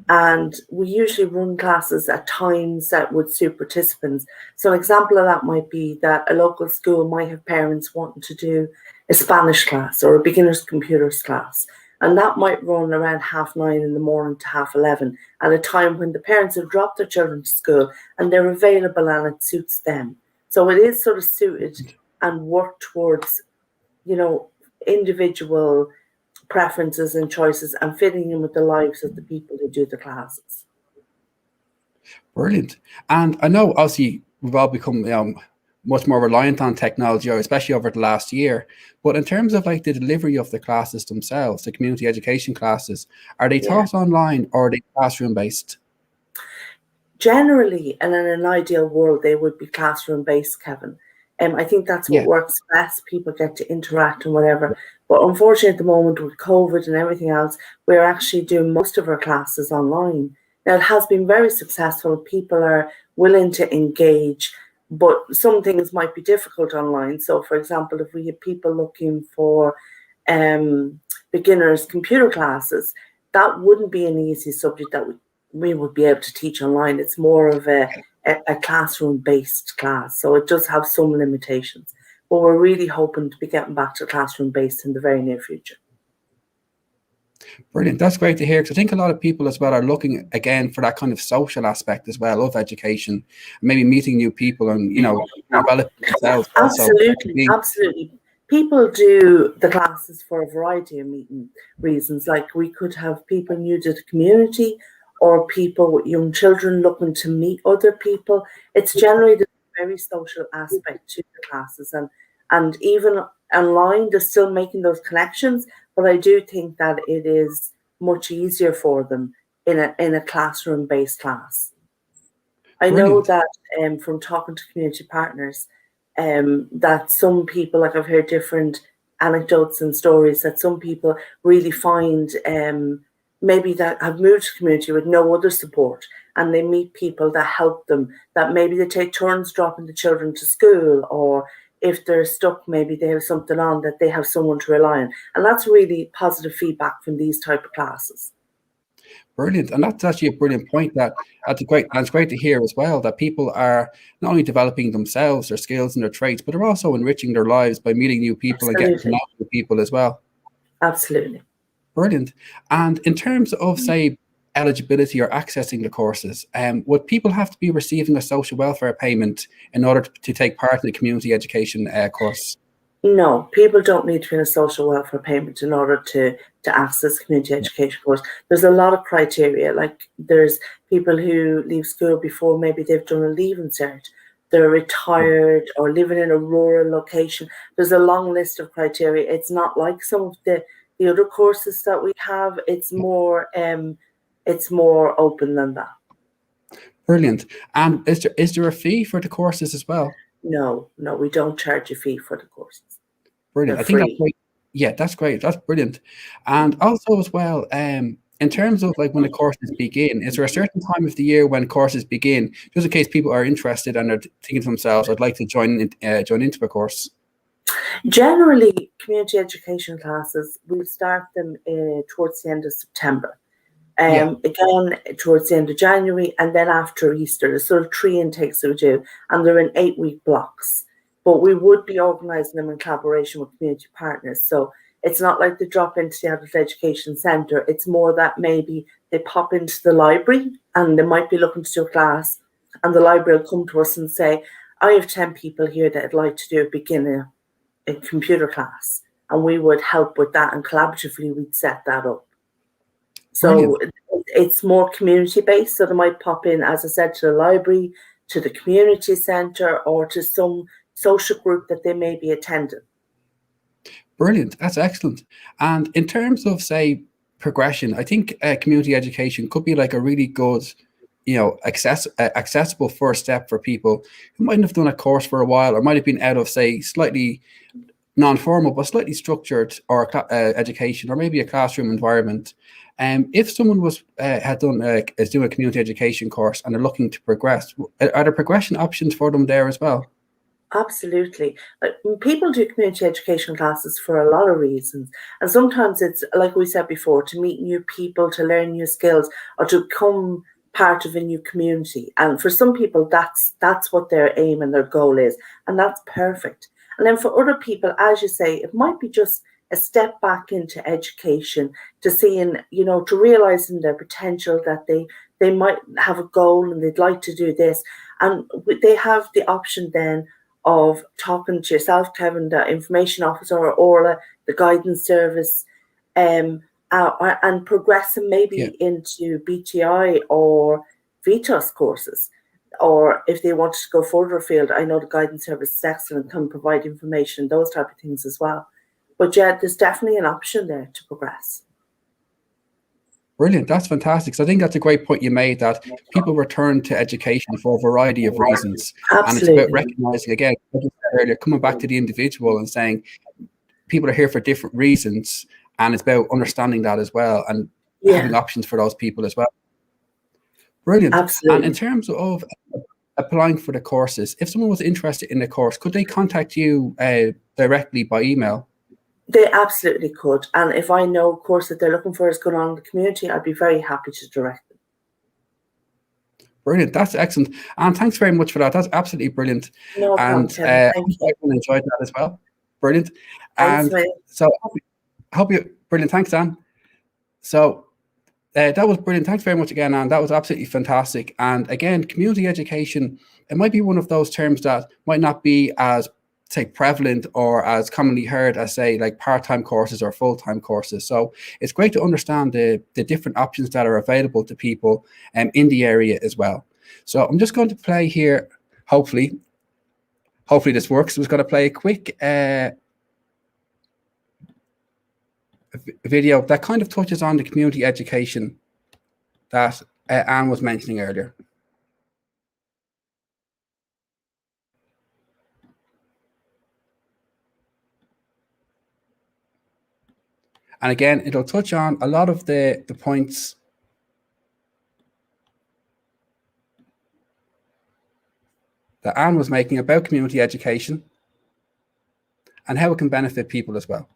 And we usually run classes at times that would suit participants. So an example of that might be that a local school might have parents wanting to do a Spanish class or a beginner's computers class. And that might run around 9:30 in the morning to 11:30 at a time when the parents have dropped their children to school and they're available and it suits them. So it is sort of suited and worked towards, individual preferences and choices and fitting in with the lives of the people who do the classes.
Brilliant. And I know obviously we've all become much more reliant on technology, especially over the last year. But in terms of like the delivery of the classes themselves, the community education classes, are they taught online or are they classroom based?
Generally, and in an ideal world, they would be classroom based, Kevin. I think that's what works best. People get to interact and whatever. But unfortunately, at the moment with COVID and everything else, we're actually doing most of our classes online. Now, it has been very successful. People are willing to engage, but some things might be difficult online. So, for example, if we have people looking for beginners computer classes, that wouldn't be an easy subject that we would be able to teach online. It's more of a classroom-based class, so it does have some limitations. But we're really hoping to be getting back to classroom-based in the very near future.
Brilliant. That's great to hear, because I think a lot of people as well are looking again for that kind of social aspect as well of education, maybe meeting new people and developing themselves.
Absolutely. People do the classes for a variety of reasons. Like we could have people new to the community or people with young children looking to meet other people. It's generally the very social aspect to the classes, and even online they're still making those connections. But I do think that it is much easier for them in a classroom-based class. I know that from talking to community partners, that some people, like I've heard different anecdotes and stories, that some people really find maybe that have moved to community with no other support, and they meet people that help them, that maybe they take turns dropping the children to school, or if they're stuck, maybe they have something on that they have someone to rely on. And that's really positive feedback from these type of classes.
Brilliant. And that's actually a brilliant point. It's great to hear as well that people are not only developing themselves, their skills and their traits, but they're also enriching their lives by meeting new people and getting to know new people as well.
Absolutely.
Brilliant. And in terms of, say, eligibility or accessing the courses, would people have to be receiving a social welfare payment in order to take part in the community education course?
No, people don't need to be in a social welfare payment in order to access community education course. There's a lot of criteria. Like there's people who leave school before maybe they've done a leaving cert, they're retired or living in a rural location. There's a long list of criteria. It's not like some of the other courses that we have. It's more open than that. Brilliant.
And is there a fee for the courses as well?
No, we don't charge a fee for the courses.
Brilliant. I think that's great. Yeah, that's great. That's brilliant. And also as well, in terms of like when the courses begin, is there a certain time of the year when courses begin, just in case people are interested and are thinking to themselves, I'd like to join into a course?
Generally, community education classes, we start them towards the end of September. Again, towards the end of January, and then after Easter. There's sort of 3 intakes that we do, and they're in 8-week blocks. But we would be organising them in collaboration with community partners. So it's not like they drop into the Adult Education Centre. It's more that maybe they pop into the library and they might be looking to do a class, and the library will come to us and say, I have 10 people here that would like to do a beginner in computer class. And we would help with that, and collaboratively we'd set that up. So it's more community based, so they might pop in, as I said, to the library, to the community centre, or to some social group that they may be attending.
Brilliant. That's excellent. And in terms of, say, progression, I think community education could be like a really good, accessible first step for people who mightn't have done a course for a while, or might have been out of, say, slightly non-formal but slightly structured or education, or maybe a classroom environment. If someone is doing a community education course and they're looking to progress, are there progression options for them there as well?
Absolutely. People do community education classes for a lot of reasons. And sometimes it's, like we said before, to meet new people, to learn new skills, or to become part of a new community. And for some people, that's what their aim and their goal is. And that's perfect. And then for other people, as you say, it might be just a step back into education, to seeing, to realizing their potential, that they might have a goal and they'd like to do this. And they have the option then of talking to yourself, Kevin, the information officer, or Orla, the guidance service, and progressing maybe into BTEI or VTOS courses. Or if they want to go further afield, I know the guidance service is excellent, can provide information, those type of things as well. But yeah, there's definitely an option there to progress.
Brilliant. That's fantastic. So I think that's a great point you made, that people return to education for a variety of reasons.
Absolutely.
And it's about recognizing, again, like I said earlier, coming back to the individual and saying people are here for different reasons. And it's about understanding that as well, and having options for those people as well. Brilliant.
Absolutely.
And in terms of applying for the courses, if someone was interested in the course, could they contact you directly by email?
They absolutely could. And if I know a course that they're looking for is going on in the community, I'd be very happy to direct them.
Brilliant. That's excellent. And thanks very much for that. That's absolutely brilliant.
No problem, Kevin. Thank you.
Everyone enjoyed that as well. Brilliant.
Thanks,
and so I hope you, brilliant. Thanks, Dan. So that was brilliant. Thanks very much again, Anne. That was absolutely fantastic. And again, community education, it might be one of those terms that might not be as, say, prevalent or as commonly heard as, say, like part-time courses or full-time courses. So it's great to understand the different options that are available to people in the area as well. So I'm just going to play here, hopefully this works. I was going to play a quick video that kind of touches on the community education that Anne was mentioning earlier. And again, it'll touch on a lot of the points that Anne was making about community education and how it can benefit people as well.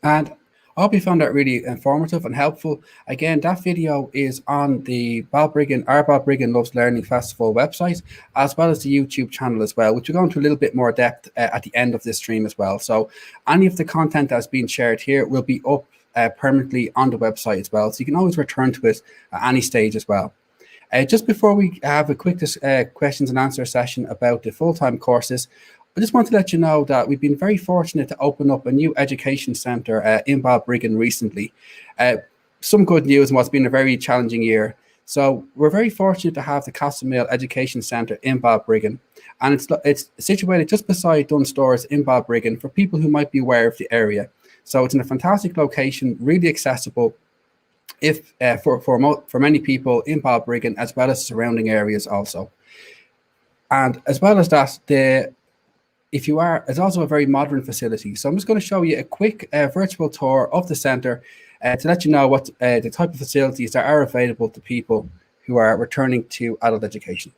And I hope you found that really informative and helpful. Again, that video is on the Balbriggan, our Balbriggan Loves Learning Festival website, as well as the YouTube channel as well, which we'll go into a little bit more depth at the end of this stream as well. So any of the content that's being shared here will be up permanently on the website as well. So you can always return to it at any stage as well. Just before we have a quick questions and answer session about the full-time courses, I just want to let you know that we've been very fortunate to open up a new education centre in Balbriggan recently. Some good news in what's been a very challenging year. So we're very fortunate to have the Castlemale Education Centre in Balbriggan, and it's situated just beside Dunnes Stores in Balbriggan for people who might be aware of the area. So it's in a fantastic location, really accessible for many people in Balbriggan, as well as surrounding areas also. And as well as that, it's also a very modern facility. So I'm just going to show you a quick virtual tour of the centre to let you know what the type of facilities that are available to people who are returning to adult education.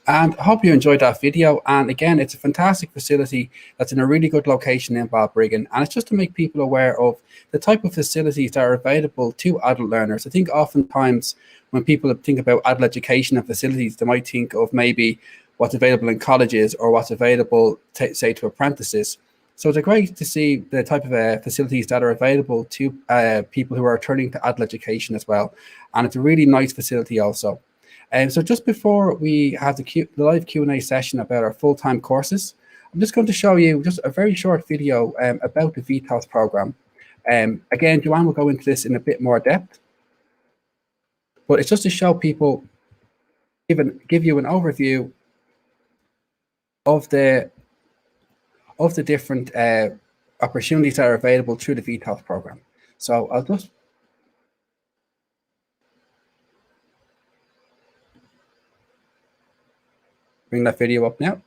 And I hope you enjoyed that video. And again, it's a fantastic facility that's in a really good location in Balbriggan. And it's just to make people aware of the type of facilities that are available to adult learners. I think oftentimes when people think about adult education and facilities, they might think of maybe what's available in colleges or what's available, say, to apprentices. So it's great to see the type of facilities that are available to people who are returning to adult education as well. And it's a really nice facility also. So just before we have the live Q&A session about our full-time courses, I'm just going to show you just a very short video about the VTOS program. Again, Joanne will go into this in a bit more depth, but it's just to show people, give you an overview of the different opportunities that are available through the VTOS program. So I'll just bring that video up now.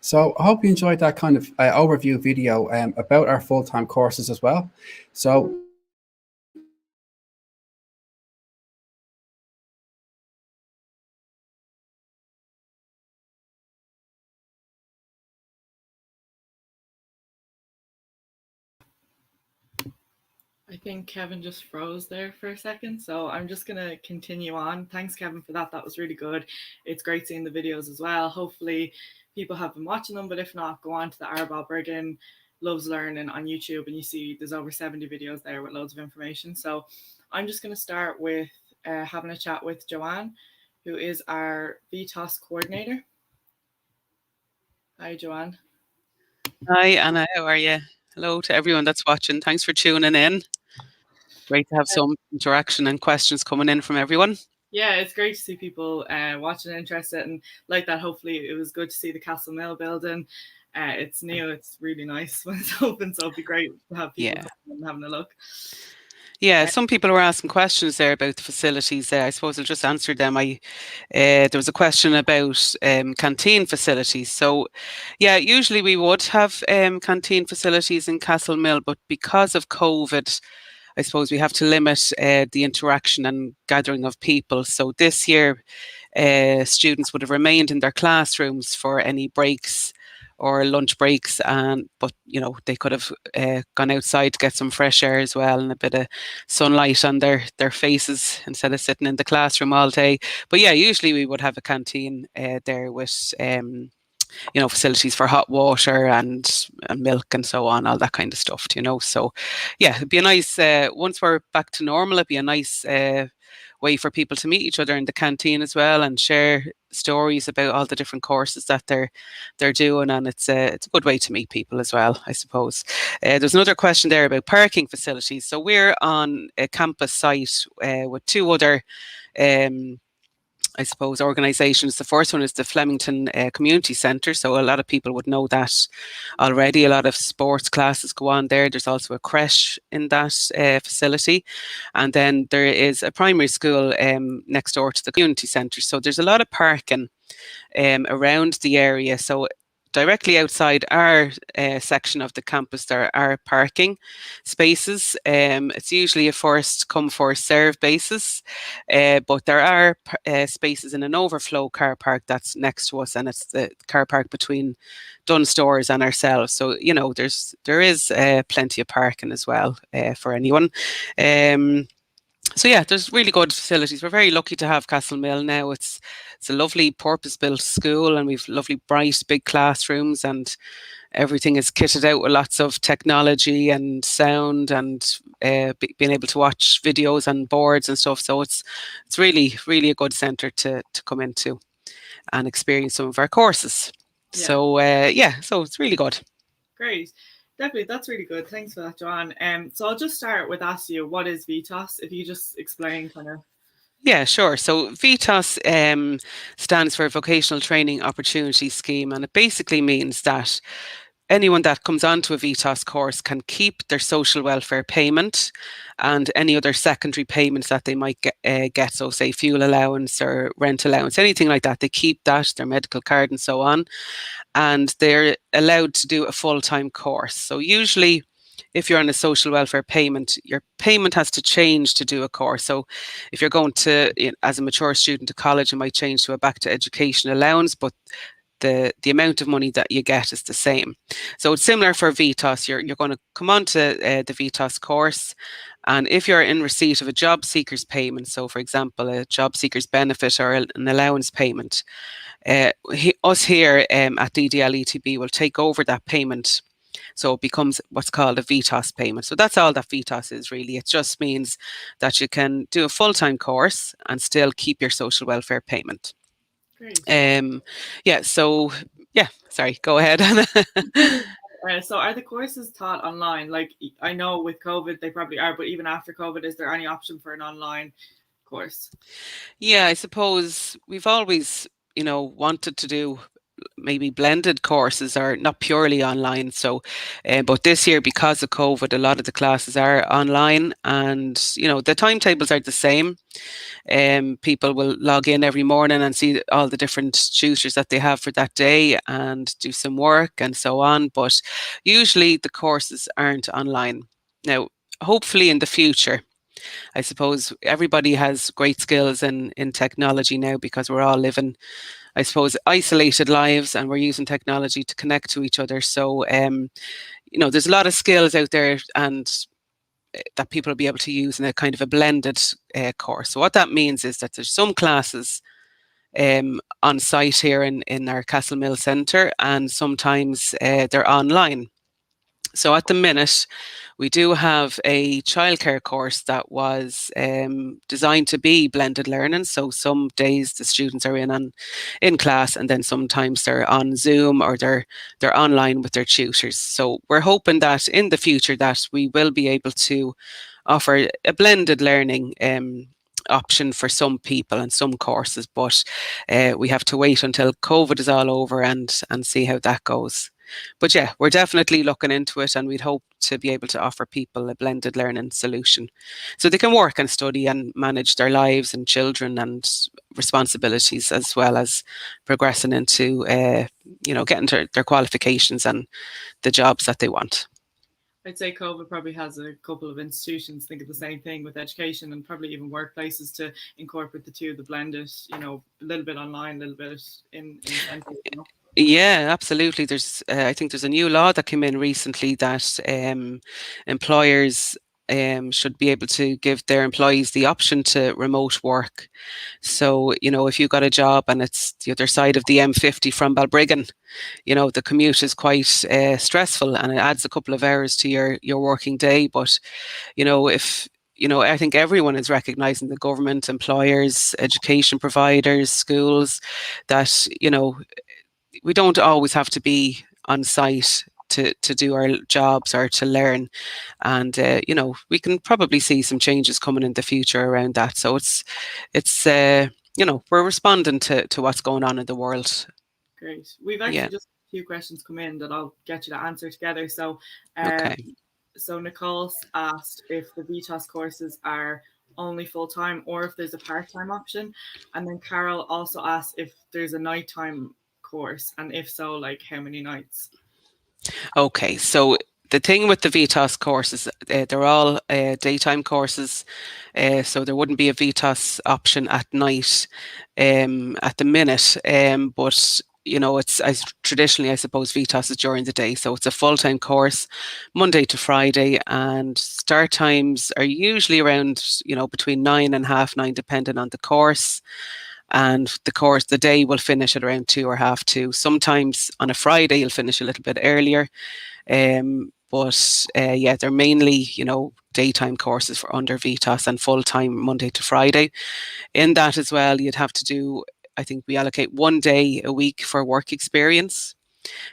So I hope you enjoyed that kind of overview video about our full-time courses as well. So
I think Kevin just froze there for a second, so I'm just going to continue on. Thanks, Kevin, for that. That was really good. It's great seeing the videos as well. Hopefully people have been watching them, but if not, go on to the Balbriggan Loves Learning on YouTube, and you see there's over 70 videos there with loads of information. So I'm just going to start with having a chat with Joanne, who is our VTOS coordinator. Hi, Joanne.
Hi, Anna. How are you? Hello to everyone that's watching. Thanks for tuning in. Great to have some interaction and questions coming in from everyone.
Yeah, it's great to see people watching and interested, and like that. Hopefully it was good to see the Castle Mill building. It's new, it's really nice when it's open, so it'd be great to have people coming and having a look.
Yeah, some people were asking questions there about the facilities. I suppose I'll just answer them. There was a question about canteen facilities. So, yeah, usually we would have canteen facilities in Castle Mill, but because of COVID, I suppose we have to limit the interaction and gathering of people. So this year, students would have remained in their classrooms for any breaks or lunch breaks, but you know, they could have gone outside to get some fresh air as well and a bit of sunlight on their faces instead of sitting in the classroom all day. But yeah, usually we would have a canteen there with you know, facilities for hot water and milk and so on, all that kind of stuff, you know. So yeah, it'd be a nice, once we're back to normal, it'd be a nice way for people to meet each other in the canteen as well and share stories about all the different courses that they're doing, and it's a good way to meet people as well, I suppose. There's another question there about parking facilities. So we're on a campus site with two other I suppose organisations. The first one is the Flemington Community Centre. So a lot of people would know that already. A lot of sports classes go on there. There's also a creche in that facility. And then there is a primary school next door to the community centre. So there's a lot of parking around the area. So directly outside our section of the campus, there are parking spaces. It's usually a first come, first serve basis, but there are spaces in an overflow car park that's next to us, and it's the car park between Dunn Stores and ourselves. So, you know, there is plenty of parking as well for anyone. So yeah, there's really good facilities. We're very lucky to have Castle Mill now. It's a lovely purpose-built school, and we've lovely bright big classrooms, and everything is kitted out with lots of technology and sound, and being able to watch videos on boards and stuff. So it's really, really a good centre to come into and experience some of our courses. Yeah. So yeah, so it's really good.
Great. Definitely, that's really good. Thanks for that, Joanne. So I'll just start with asking you, what is VTOS? If you just explain kind of.
Yeah, sure. So VTOS stands for Vocational Training Opportunity Scheme, and it basically means that anyone that comes onto a VTOS course can keep their social welfare payment and any other secondary payments that they might get. So say fuel allowance or rent allowance, anything like that, they keep that, their medical card and so on. And they're allowed to do a full-time course. So usually if you're on a social welfare payment, your payment has to change to do a course. So if you're going to, as a mature student to college, it might change to a back to education allowance, but the amount of money that you get is the same. So it's similar for VTOS. You're going to come on to the VTOS course, and if you're in receipt of a job seeker's payment, so for example, a job seeker's benefit or an allowance payment, us here at DDL-ETB will take over that payment. So it becomes what's called a VTOS payment. So that's all that VTOS is really. It just means that you can do a full-time course and still keep your social welfare payment.
Great.
Yeah, so yeah, sorry, go ahead.
So are the courses taught online? Like, I know with COVID they probably are, but even after COVID, is there any option for an online course?
Yeah, I suppose we've always, wanted to do maybe blended courses or not purely online. So, but this year, because of COVID, a lot of the classes are online, and the timetables are the same. People will log in every morning and see all the different tutors that they have for that day and do some work and so on. But usually the courses aren't online. Now, hopefully in the future, I suppose everybody has great skills in technology now, because we're all living, I suppose, isolated lives, and we're using technology to connect to each other. So, there's a lot of skills out there and that people will be able to use in a kind of a blended course. So what that means is that there's some classes on site here in our Castlemills Centre, and sometimes they're online. So at the minute, we do have a childcare course that was designed to be blended learning. So some days the students are in class, and then sometimes they're on Zoom or they're online with their tutors. So we're hoping that in the future that we will be able to offer a blended learning option for some people and some courses, but we have to wait until COVID is all over and see how that goes. But yeah, we're definitely looking into it, and we'd hope to be able to offer people a blended learning solution so they can work and study and manage their lives and children and responsibilities, as well as progressing into getting their qualifications and the jobs that they want.
I'd say COVID probably has a couple of institutions think of the same thing with education, and probably even workplaces, to incorporate the two, the blended, a little bit online, a little bit in centre,
Yeah, absolutely. I think there's a new law that came in recently that employers should be able to give their employees the option to remote work. So, if you got a job and it's the other side of the M50 from Balbriggan, the commute is quite stressful, and it adds a couple of hours to your working day. But, if I think everyone is recognising, the government, employers, education providers, schools, that, we don't always have to be on site to do our jobs or to learn. And, we can probably see some changes coming in the future around that. So it's we're responding to what's going on in the world.
Great. We've actually just a few questions come in that I'll get you to answer together. So,
Okay.
So Nicole's asked if the VTOS courses are only full-time or if there's a part-time option. And then Carol also asked if there's a nighttime course, and if so, like how many nights?
Okay, so the thing with the VTOS courses, they're all daytime courses, so there wouldn't be a VTOS option at night at the minute, but it's traditionally, I suppose, VTOS is during the day, so it's a full-time course, Monday to Friday, and start times are usually around, between 9 and 9:30, depending on the course. And the day will finish at around 2 or 2:30. Sometimes on a Friday you'll finish a little bit earlier, but they're mainly daytime courses for under VTOS, and full-time Monday to Friday. In that as well, you'd have to do, I think we allocate 1 day a week for work experience.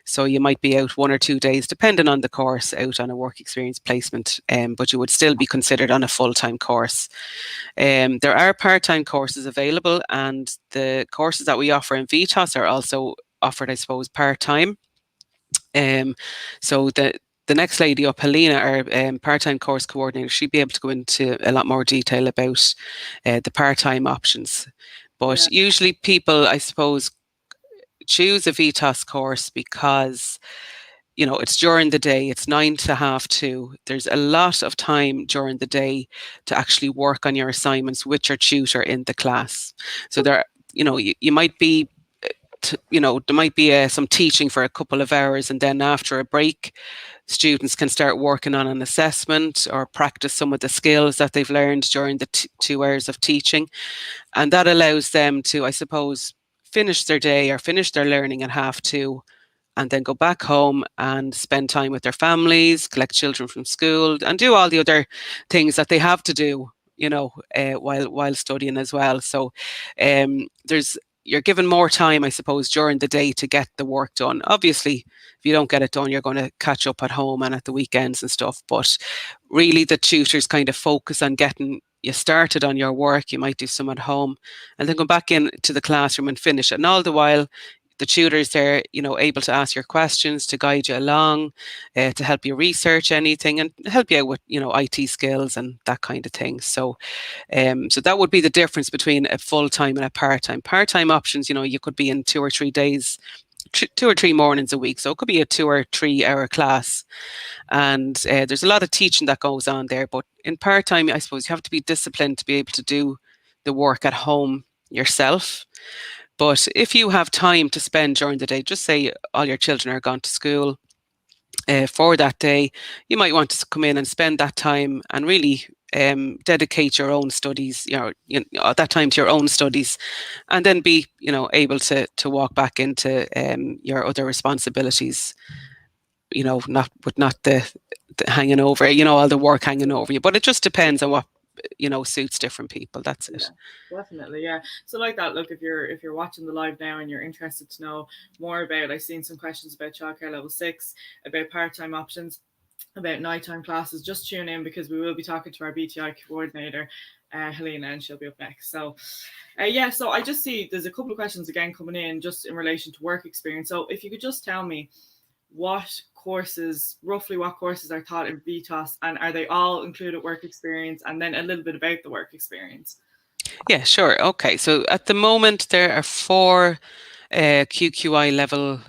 So you might be out 1 or 2 days, depending on the course, out on a work experience placement, but you would still be considered on a full-time course. There are part-time courses available, and the courses that we offer in VTOS are also offered, I suppose, part-time. So the next lady up, Helena, our part-time course coordinator, she'd be able to go into a lot more detail about the part-time options. But usually people, I suppose, choose a VTOS course because, you know, it's during the day, it's 9 to 2:30. There's a lot of time during the day to actually work on your assignments with your tutor in the class. So there, you know, you might be, there might be some teaching for a couple of hours, and then after a break, students can start working on an assessment or practice some of the skills that they've learned during the 2 hours of teaching. And that allows them to, I suppose, finish their day or finish their learning at 2:30, and then go back home and spend time with their families, collect children from school, and do all the other things that they have to do, while studying as well. So you're given more time, I suppose, during the day to get the work done. Obviously, if you don't get it done, you're going to catch up at home and at the weekends and stuff. But really, the tutors kind of focus on getting you started on your work. You might do some at home and then go back into the classroom and finish it. And all the while, the tutor's there, able to ask your questions, to guide you along, to help you research anything and help you out with, IT skills and that kind of thing. So that would be the difference between a full-time and a part-time. Part-time options, you could be in 2 or 3 days, 2 or 3 mornings a week. So it could be a 2 or 3 hour class. And there's a lot of teaching that goes on there. But in part-time, I suppose you have to be disciplined to be able to do the work at home yourself. But if you have time to spend during the day, just say all your children are gone to school for that day, you might want to come in and spend that time and really dedicate your own studies, that time to your own studies, and then be, able to walk back into your other responsibilities, not the hanging over, all the work hanging over you. But it just depends on what suits different people. That's it.
Definitely, yeah. So like that, look, if you're watching the live now and you're interested to know more about, I've seen some questions about childcare level 6, about part-time options, about nighttime classes, just tune in because we will be talking to our BTEI coordinator, Helena, and she'll be up next. So so I just see there's a couple of questions again coming in just in relation to work experience. So if you could just tell me roughly what courses are taught in VTOS, and are they all included work experience, and then a little bit about the work experience?
Yeah, sure. Okay, so at the moment there are 4 QQI level,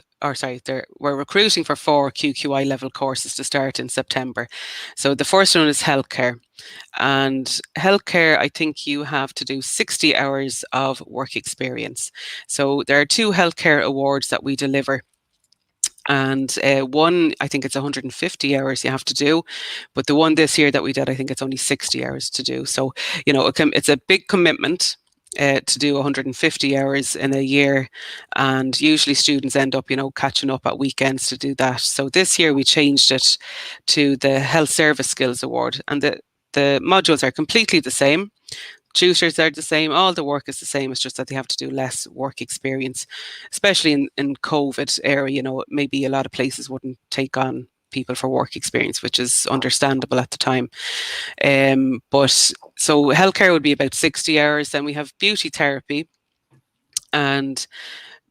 we're recruiting for 4 QQI level courses to start in September. So the first one is healthcare. And healthcare, I think you have to do 60 hours of work experience. So there are 2 healthcare awards that we deliver. And one, I think it's 150 hours you have to do, but the one this year that we did, I think it's only 60 hours to do. So, it's a big commitment to do 150 hours in a year, and usually students end up, catching up at weekends to do that. So this year we changed it to the Health Service Skills Award, and the modules are completely the same. Tutors are the same, all the work is the same, it's just that they have to do less work experience, especially in COVID era. Maybe a lot of places wouldn't take on people for work experience, which is understandable at the time. But so healthcare would be about 60 hours. Then we have beauty therapy, and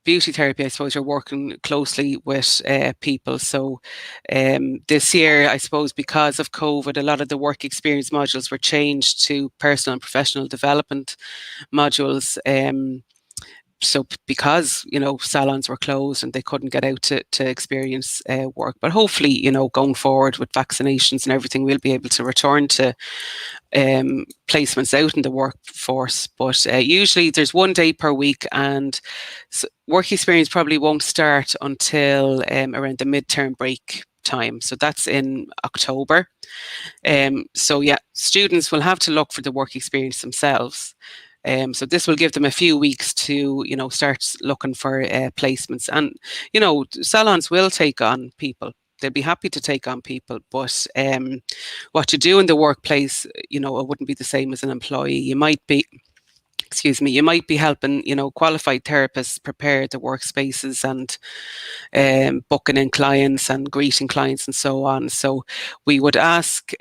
beauty therapy, I suppose you're working closely with people. So this year, I suppose because of COVID, a lot of the work experience modules were changed to personal and professional development modules. So because, salons were closed and they couldn't get out to experience work. But hopefully, going forward with vaccinations and everything, we'll be able to return to placements out in the workforce. But usually there's 1 day per week, and work experience probably won't start until around the midterm break time. So that's in October. So yeah, students will have to look for the work experience themselves. So this will give them a few weeks to, start looking for placements. And, salons will take on people. They'll be happy to take on people, but what you do in the workplace, it wouldn't be the same as an employee. You might be excuse me, you might be helping, qualified therapists prepare the workspaces and booking in clients and greeting clients and so on. So we would ask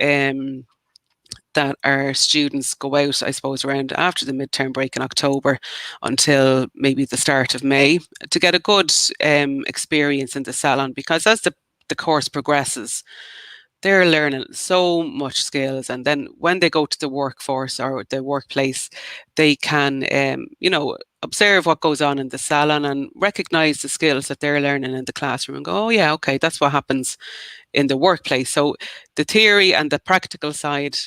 that our students go out, I suppose, around after the midterm break in October until maybe the start of May to get a good experience in the salon, because as the course progresses, they're learning so much skills, and then when they go to the workforce or the workplace, they can observe what goes on in the salon and recognize the skills that they're learning in the classroom and go, oh yeah, okay, that's what happens in the workplace. So the theory and the practical side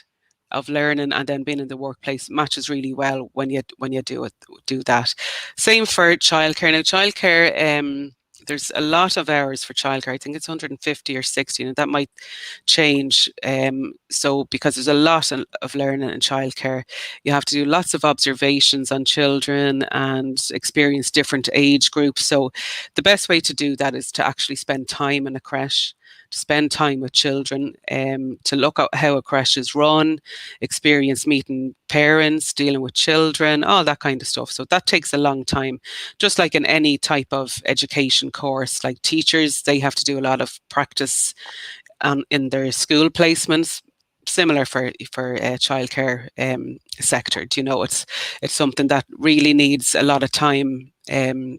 of learning and then being in the workplace matches really well when you do that. Same for childcare. Now childcare, there's a lot of hours for childcare. I think it's 150 or 60, and that might change. So because there's a lot of learning in childcare, you have to do lots of observations on children and experience different age groups. So the best way to do that is to actually spend time in a creche, to spend time with children, to look at how a creche is run, experience meeting parents, dealing with children, all that kind of stuff. So that takes a long time, just like in any type of education course. Like teachers, they have to do a lot of practice in their school placements. Similar for childcare sector. It's something that really needs a lot of time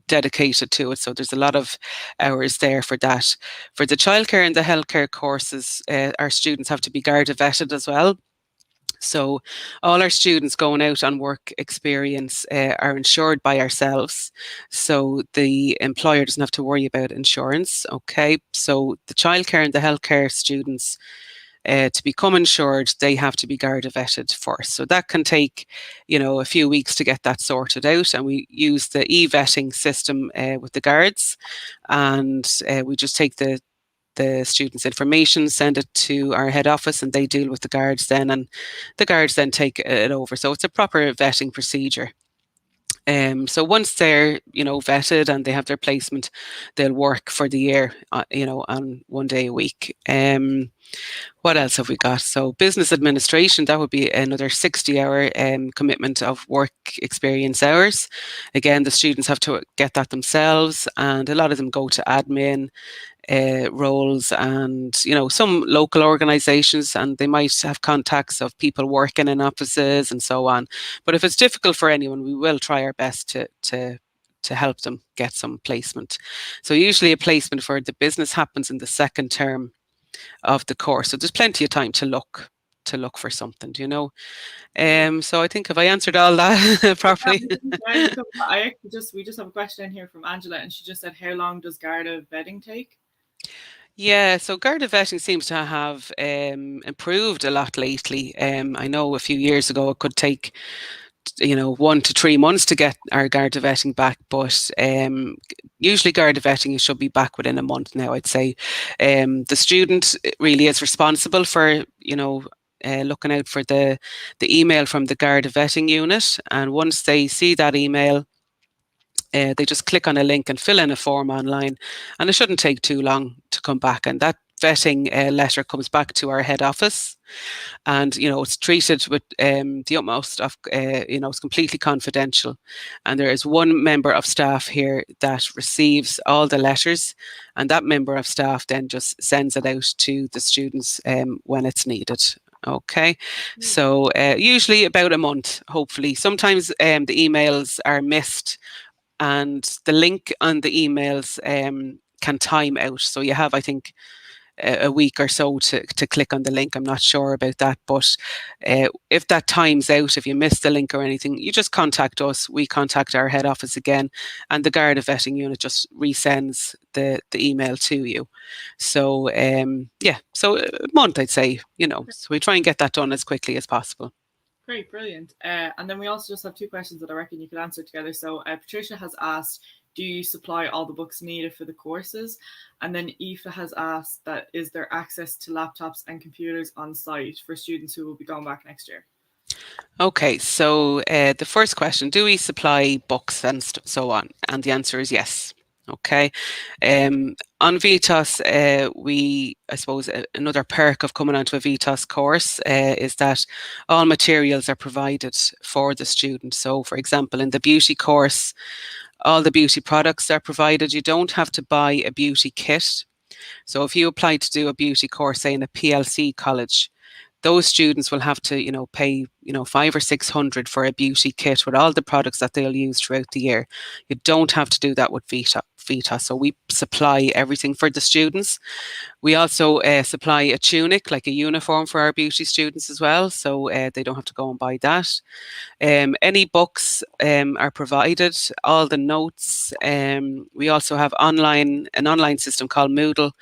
dedicated to it. So there's a lot of hours there for that. For the childcare and the healthcare courses, our students have to be Garter vetted as well. So all our students going out on work experience are insured by ourselves. So the employer doesn't have to worry about insurance. Okay, so the childcare and the healthcare students, to become insured, they have to be Garda vetted first. So that can take, a few weeks to get that sorted out. And we use the e-vetting system with the guards, and we just take the students' information, send it to our head office, and they deal with the guards then, and the guards then take it over. So it's a proper vetting procedure. So once they're, vetted and they have their placement, they'll work for the year, on 1 day a week. What else have we got? So business administration, that would be another 60-hour commitment of work experience hours. Again, the students have to get that themselves, and a lot of them go to admin roles and some local organizations, and they might have contacts of people working in offices and so on. But if it's difficult for anyone, we will try our best to help them get some placement. So usually a placement for the business happens in the second term of the course, so there's plenty of time to look for something, so I think, have I answered all that properly?
We just have a question in here from Angela, and she just said, how long does Garda vetting take?
Yeah, so Garda vetting seems to have improved a lot lately. I know a few years ago it could take 1 to 3 months to get our Garda vetting back, but usually Garda vetting should be back within a month now, I'd say. The student really is responsible for looking out for the email from the Garda vetting unit, and once they see that email, they just click on a link and fill in a form online, and it shouldn't take too long to come back, and that vetting letter comes back to our head office, and it's treated with the utmost of it's completely confidential, and there is one member of staff here that receives all the letters, and that member of staff then just sends it out to the students when it's needed. Okay, so usually about a month, hopefully. Sometimes the emails are missed, and the link on the emails can time out. So you have, I think, a week or so to click on the link. I'm not sure about that, but if that times out, if you miss the link or anything, you just contact us. We contact our head office again, and the Garda vetting unit just resends the email to you. So so a month, I'd say. So we try and get that done as quickly as possible.
Great, brilliant. And then we also just have 2 questions that I reckon you could answer together. So Patricia has asked, do you supply all the books needed for the courses? And then Aoife has asked that, is there access to laptops and computers on site for students who will be going back next year?
Okay, so the first question, do we supply books and so on? And the answer is yes. Okay. On VTOS, I suppose another perk of coming onto a VTOS course is that all materials are provided for the student. So, for example, in the beauty course, all the beauty products are provided. You don't have to buy a beauty kit. So if you apply to do a beauty course, say in a PLC college, those students will have to, pay, 500 or 600 for a beauty kit with all the products that they'll use throughout the year. You don't have to do that with VTOS. So we supply everything for the students. We also supply a tunic, like a uniform for our beauty students as well. So they don't have to go and buy that. Any books are provided, all the notes. We also have an online system called Moodle,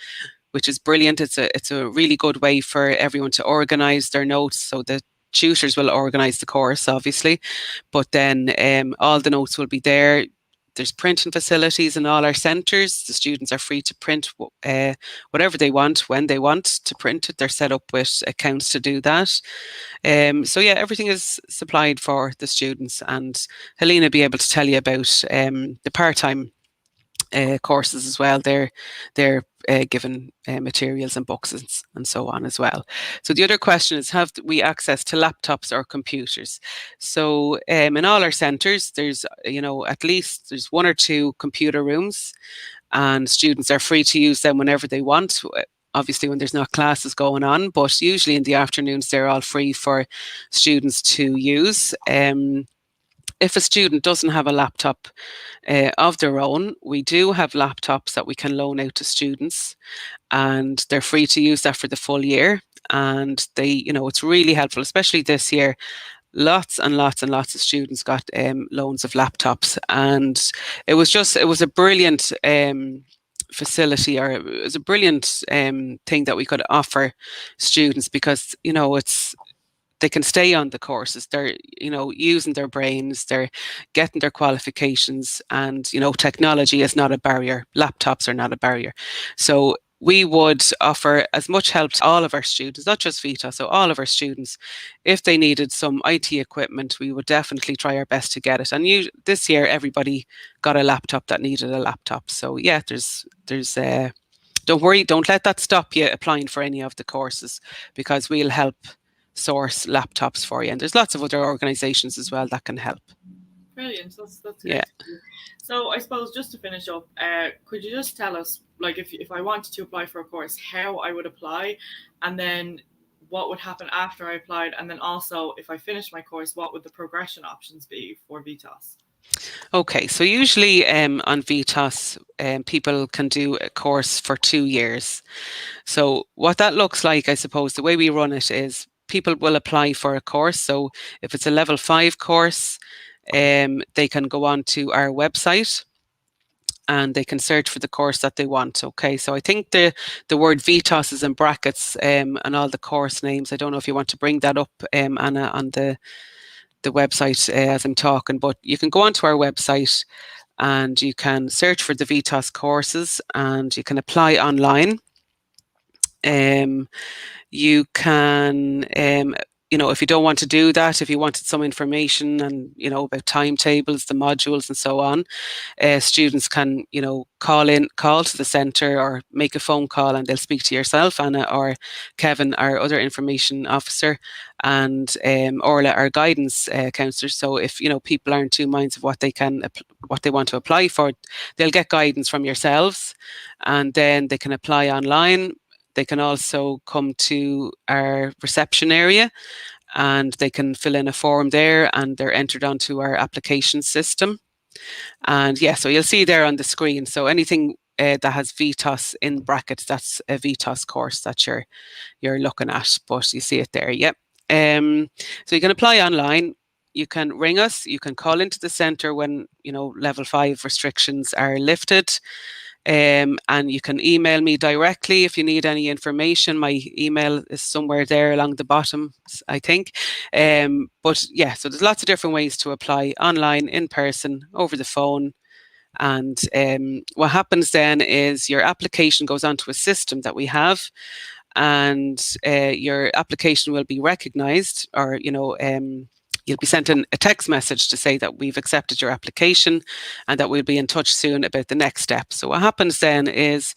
which is brilliant. It's a really good way for everyone to organise their notes. So the tutors will organise the course, obviously, but then all the notes will be there. There's printing facilities in all our centres. The students are free to print whatever they want, when they want to print it. They're set up with accounts to do that. So yeah, everything is supplied for the students, and Helena will be able to tell you about the part-time courses as well. They're given materials and books and so on as well. So the other question is, have we access to laptops or computers? So in all our centres, there's at least there's 1 or 2 computer rooms, and students are free to use them whenever they want. Obviously when there's not classes going on, but usually in the afternoons they're all free for students to use. If a student doesn't have a laptop of their own, we do have laptops that we can loan out to students, and they're free to use that for the full year. And it's really helpful, especially this year. Lots and lots and lots of students got loans of laptops, and it was a brilliant facility, or it was a brilliant thing that we could offer students, because they can stay on the courses. They're, using their brains, they're getting their qualifications, and, technology is not a barrier. Laptops are not a barrier. So we would offer as much help to all of our students, not just VTOS, so all of our students. If they needed some IT equipment, we would definitely try our best to get it. And this year, everybody got a laptop that needed a laptop. So yeah, there's don't worry, don't let that stop you applying for any of the courses, because we'll help source laptops for you, and there's lots of other organizations as well that can help.
Brilliant. That's good.
Yeah.
So I suppose, just to finish up, could you just tell us, like, if I wanted to apply for a course, how I would apply, and then what would happen after I applied, and then also if I finished my course, what would the progression options be for VTOS?
Okay, so usually on VTOS, people can do a course for 2 years. So what that looks like, I suppose, the way we run it is people will apply for a course. So if it's a level 5 course, they can go on to our website and they can search for the course that they want. Okay, so I think the word VTOS is in brackets and all the course names. I don't know if you want to bring that up, Anna, on the website as I'm talking, but you can go onto our website and you can search for the VTOS courses and you can apply online. You can, if you don't want to do that, if you wanted some information and, about timetables, the modules and so on, students can, call to the centre or make a phone call and they'll speak to yourself, Anna, or Kevin, our other information officer, and Orla, our guidance counsellor. So if, people are in two minds of what they want to apply for, they'll get guidance from yourselves and then they can apply online. They can also come to our reception area and they can fill in a form there and they're entered onto our application system. And yeah, so you'll see there on the screen. So anything that has VTOS in brackets, that's a VTOS course that you're looking at, but you see it there, yep. So you can apply online. You can ring us, you can call into the centre when, level 5 restrictions are lifted. And you can email me directly if you need any information. My email is somewhere there along the bottom, I think. But yeah, so there's lots of different ways to apply: online, in person, over the phone. And what happens then is your application goes onto a system that we have, and your application will be recognised, or you'll be sent a text message to say that we've accepted your application and that we'll be in touch soon about the next step. So what happens then is,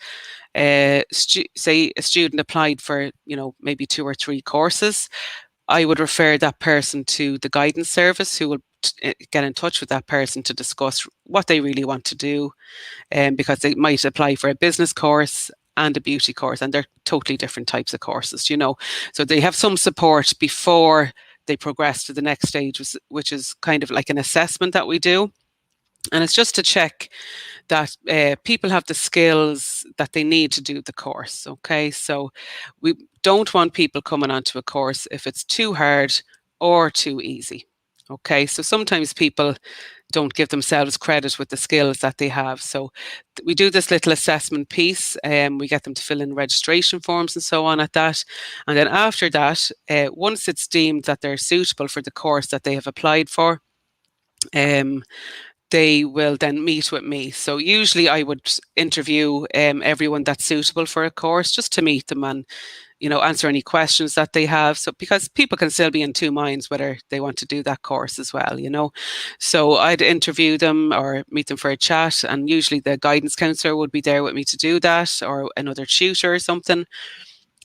say a student applied for, maybe 2 or 3 courses, I would refer that person to the guidance service, who will get in touch with that person to discuss what they really want to do, because they might apply for a business course and a beauty course, and they're totally different types of courses, So they have some support before they progress to the next stage, which is kind of like an assessment that we do. And it's just to check that people have the skills that they need to do the course, okay? So we don't want people coming onto a course if it's too hard or too easy, okay? So sometimes people don't give themselves credit with the skills that they have. So we do this little assessment piece, and we get them to fill in registration forms and so on at that. And then after that, once it's deemed that they're suitable for the course that they have applied for, they will then meet with me. So usually I would interview everyone that's suitable for a course, just to meet them and, answer any questions that they have. So because people can still be in 2 minds whether they want to do that course as well, So I'd interview them or meet them for a chat, and usually the guidance counsellor would be there with me to do that, or another tutor or something.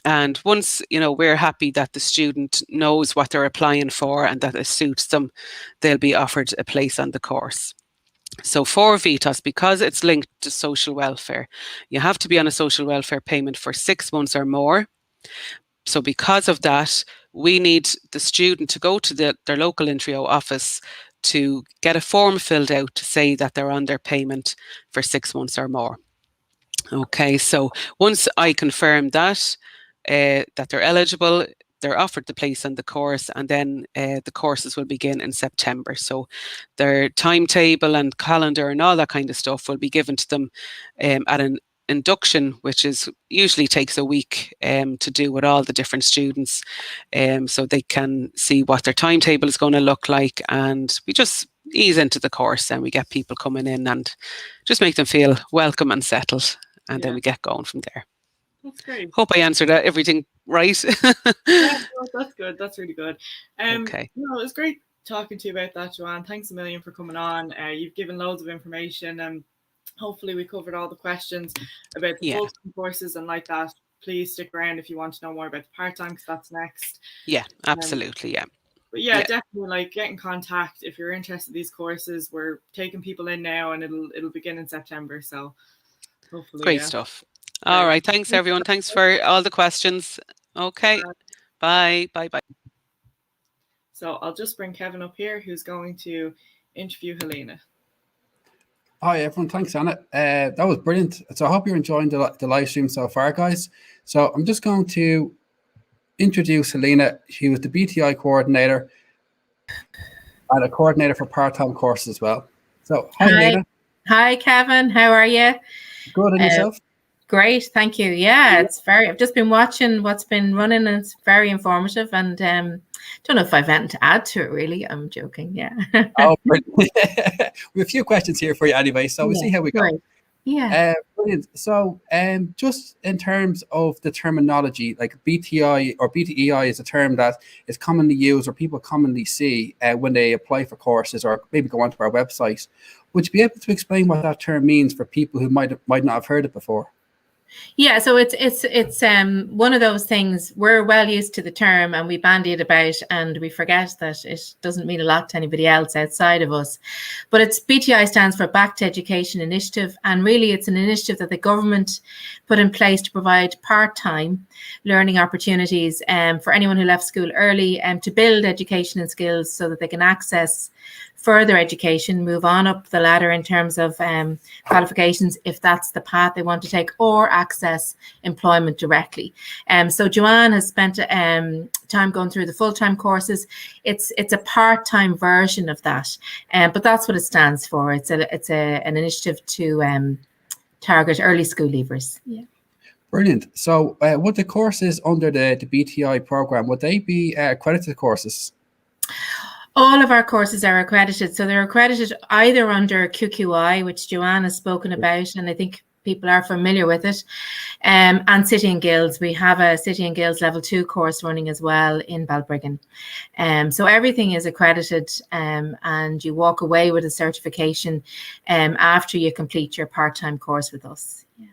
And once, we're happy that the student knows what they're applying for and that it suits them, they'll be offered a place on the course. So for VTOS, because it's linked to social welfare, you have to be on a social welfare payment for 6 months or more. So because of that, we need the student to go to their local Intrio office to get a form filled out to say that they're on their payment for 6 months or more. Okay, so once I confirm that they're eligible, they're offered the place on the course, and then the courses will begin in September. So their timetable and calendar and all that kind of stuff will be given to them at an induction, which usually takes a week to do with all the different students, so they can see what their timetable is going to look like, and we just ease into the course and we get people coming in and just make them feel welcome and settled, and then we get going from there.
That's great.
Hope I answered everything right.
Yeah, that's good. That's really good.
Okay.
It's great talking to you about that, Joanne. Thanks a million for coming on. You've given loads of information, and hopefully we covered all the questions about the full-time courses and like that. Please stick around if you want to know more about the part-time, because that's next.
Yeah, absolutely.
But definitely, get in contact if you're interested in these courses. We're taking people in now, and it'll begin in September. So hopefully,
great stuff. All right. Thanks, everyone. Thanks for all the questions. Okay. Bye.
So I'll just bring Kevin up here, who's going to interview Helena.
Hi, everyone. Thanks, Anna. That was brilliant. So I hope you're enjoying the live stream so far, guys. So I'm just going to introduce Helena. She was the BTEI coordinator and a coordinator for part-time courses as well. So hi, Helena.
Hi, Kevin. How are you?
Good, and yourself?
Great, thank you. Yeah, I've just been watching what's been running, and it's very informative, and don't know if I've anything to add to it, really. I'm joking, yeah.
Oh, brilliant. We have a few questions here for you anyway, so we'll see how we go.
Great. Yeah.
Brilliant. So just in terms of the terminology, like BTI or BTEI is a term that is commonly used or people commonly see when they apply for courses or maybe go onto our website. Would you be able to explain what that term means for people who might not have heard it before?
Yeah, so it's one of those things. We're well used to the term and we bandy it about, and we forget that it doesn't mean a lot to anybody else outside of us. But it's BTEI stands for Back to Education Initiative, and really it's an initiative that the government put in place to provide part-time learning opportunities for anyone who left school early, and to build education and skills so that they can access further education, move on up the ladder in terms of qualifications if that's the path they want to take, or access employment directly. So Joanne has spent time going through the full-time courses. It's a part-time version of that, but that's what it stands for. It's an initiative to target early school leavers. Yeah.
Brilliant. So would the courses under the BTEI program, would they be accredited courses?
All of our courses are accredited. So they're accredited either under QQI, which Joanne has spoken about, and I think people are familiar with it. And City and Guilds, we have a City and Guilds level 2 course running as well in Balbriggan. So everything is accredited, and you walk away with a certification after you complete your part-time course with us. Yeah.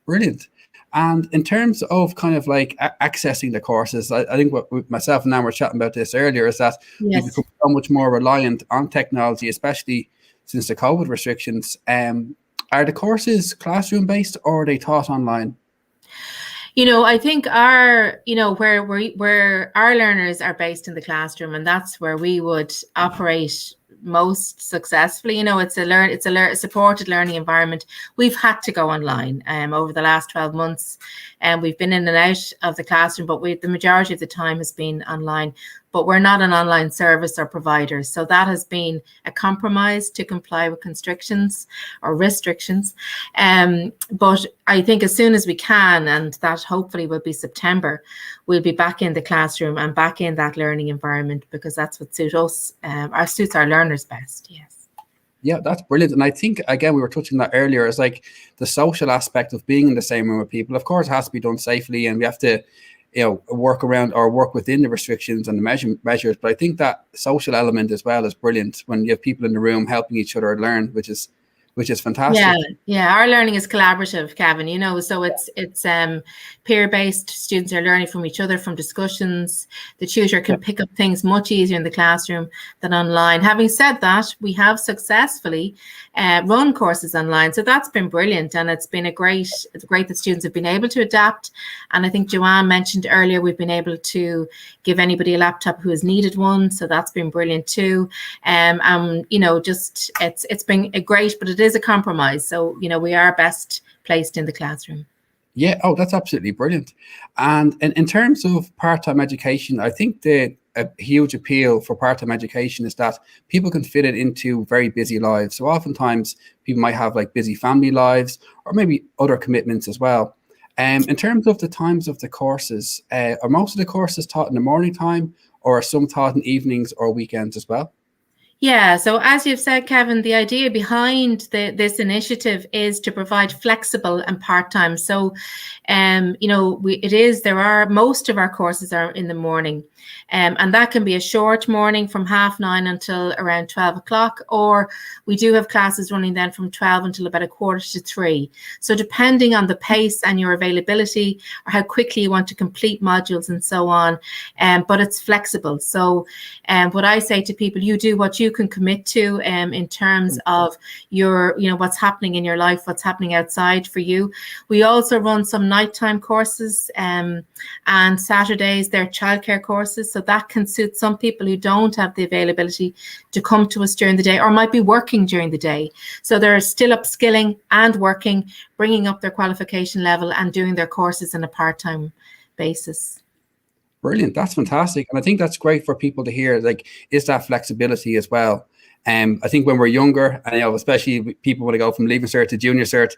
Brilliant. And in terms of kind of like accessing the courses, I think what myself and Anne were chatting about this earlier is that we become so much more reliant on technology, especially since the COVID restrictions. Are the courses classroom based or are they taught online?
You know, I think our, you know, where our learners are based in the classroom, and that's where we would operate most successfully. You know, it's a supported learning environment. We've had to go online over the last 12 months, and we've been in and out of the classroom, but the majority of the time has been online. But we're not an online service or provider, so that has been a compromise to comply with constrictions or restrictions. But I think as soon as we can, and that hopefully will be September, we'll be back in the classroom and back in that learning environment, because that's what suits us, suits our learners best. Yes.
Yeah, that's brilliant. And I think, again, we were touching that earlier, is like the social aspect of being in the same room with people. Of course, it has to be done safely, and we have to, you know, work around or work within the restrictions and the measures. But I think that social element as well is brilliant when you have people in the room helping each other learn, which is fantastic.
Yeah. Our learning is collaborative, Kevin. You know, so it's peer-based. Students are learning from each other, from discussions. The tutor can pick up things much easier in the classroom than online. Having said that, we have successfully run courses online, so that's been brilliant, and it's great that students have been able to adapt. And I think Joanne mentioned earlier, we've been able to give anybody a laptop who has needed one, so that's been brilliant too. You know, just it's been great, but it is a compromise. So, you know, we are best placed in the classroom.
Yeah. Oh, that's absolutely brilliant. And in terms of part-time education, I think a huge appeal for part-time education is that people can fit it into very busy lives. So oftentimes people might have like busy family lives or maybe other commitments as well. In terms of the times of the courses, are most of the courses taught in the morning time, or are some taught in evenings or weekends as well?
Yeah, so as you've said, Kevin, the idea behind this initiative is to provide flexible and part-time. So, you know, most of our courses are in the morning, and that can be a short morning from 9:30 until around 12 o'clock, or we do have classes running then from 12 until about 2:45. So depending on the pace and your availability, or how quickly you want to complete modules and so on, but it's flexible. So what I say to people, you do what you can commit to in terms of your, you know, what's happening in your life, what's happening outside for you. We also run some nighttime courses, and Saturdays they're childcare courses, so that can suit some people who don't have the availability to come to us during the day or might be working during the day. So they're still upskilling and working, bringing up their qualification level and doing their courses on a part-time basis.
Brilliant. That's fantastic. And I think that's great for people to hear, like, is that flexibility as well. I think when we're younger, and, you know, especially people want to go from leaving cert to junior cert,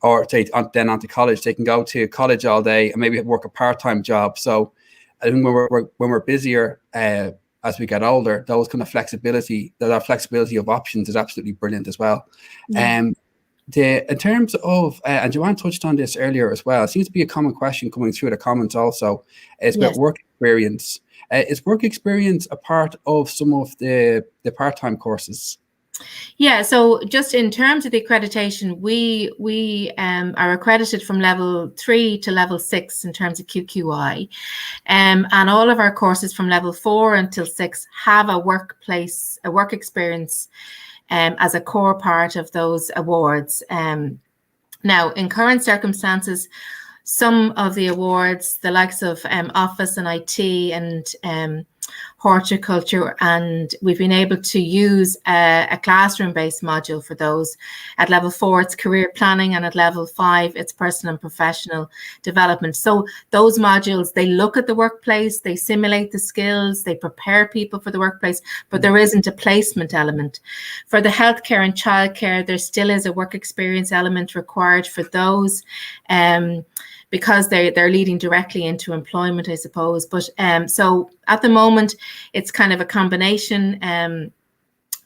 or then on to college, they can go to college all day and maybe work a part-time job. So I think when we're busier as we get older, those kind of flexibility of options is absolutely brilliant as well. Yeah. In terms of, and Joanne touched on this earlier as well, it seems to be a common question coming through the comments also, is about work experience. Is work experience a part of some of the part-time courses?
Yeah, so just in terms of the accreditation, we are accredited from level 3 to level 6 in terms of QQI, and all of our courses from level 4 until 6 have a work experience as a core part of those awards. Now, in current circumstances, some of the awards, the likes of Office and IT and horticulture, and we've been able to use a classroom-based module for those. At level 4, it's career planning, and at level 5, it's personal and professional development. So those modules, they look at the workplace, they simulate the skills, they prepare people for the workplace, but there isn't a placement element. For the healthcare and childcare, there still is a work experience element required for those, because they're leading directly into employment, I suppose. But so at the moment, it's kind of a combination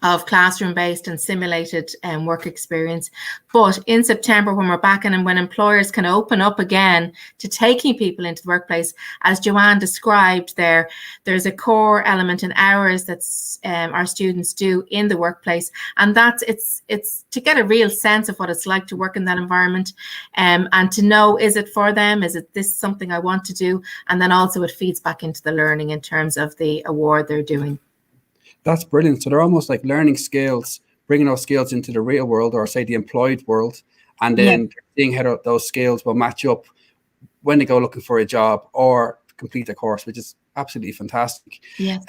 of classroom-based and simulated work experience. But in September, when we're back in and when employers can open up again to taking people into the workplace, as Joanne described there, there's a core element in hours that our students do in the workplace. And that's it's to get a real sense of what it's like to work in that environment, and to know, is it for them? Is it this something I want to do? And then also it feeds back into the learning in terms of the award they're doing.
That's brilliant. So they're almost like learning skills, bringing those skills into the real world, or say the employed world, and then seeing how those skills will match up when they go looking for a job or complete a course, which is absolutely fantastic.
Yes.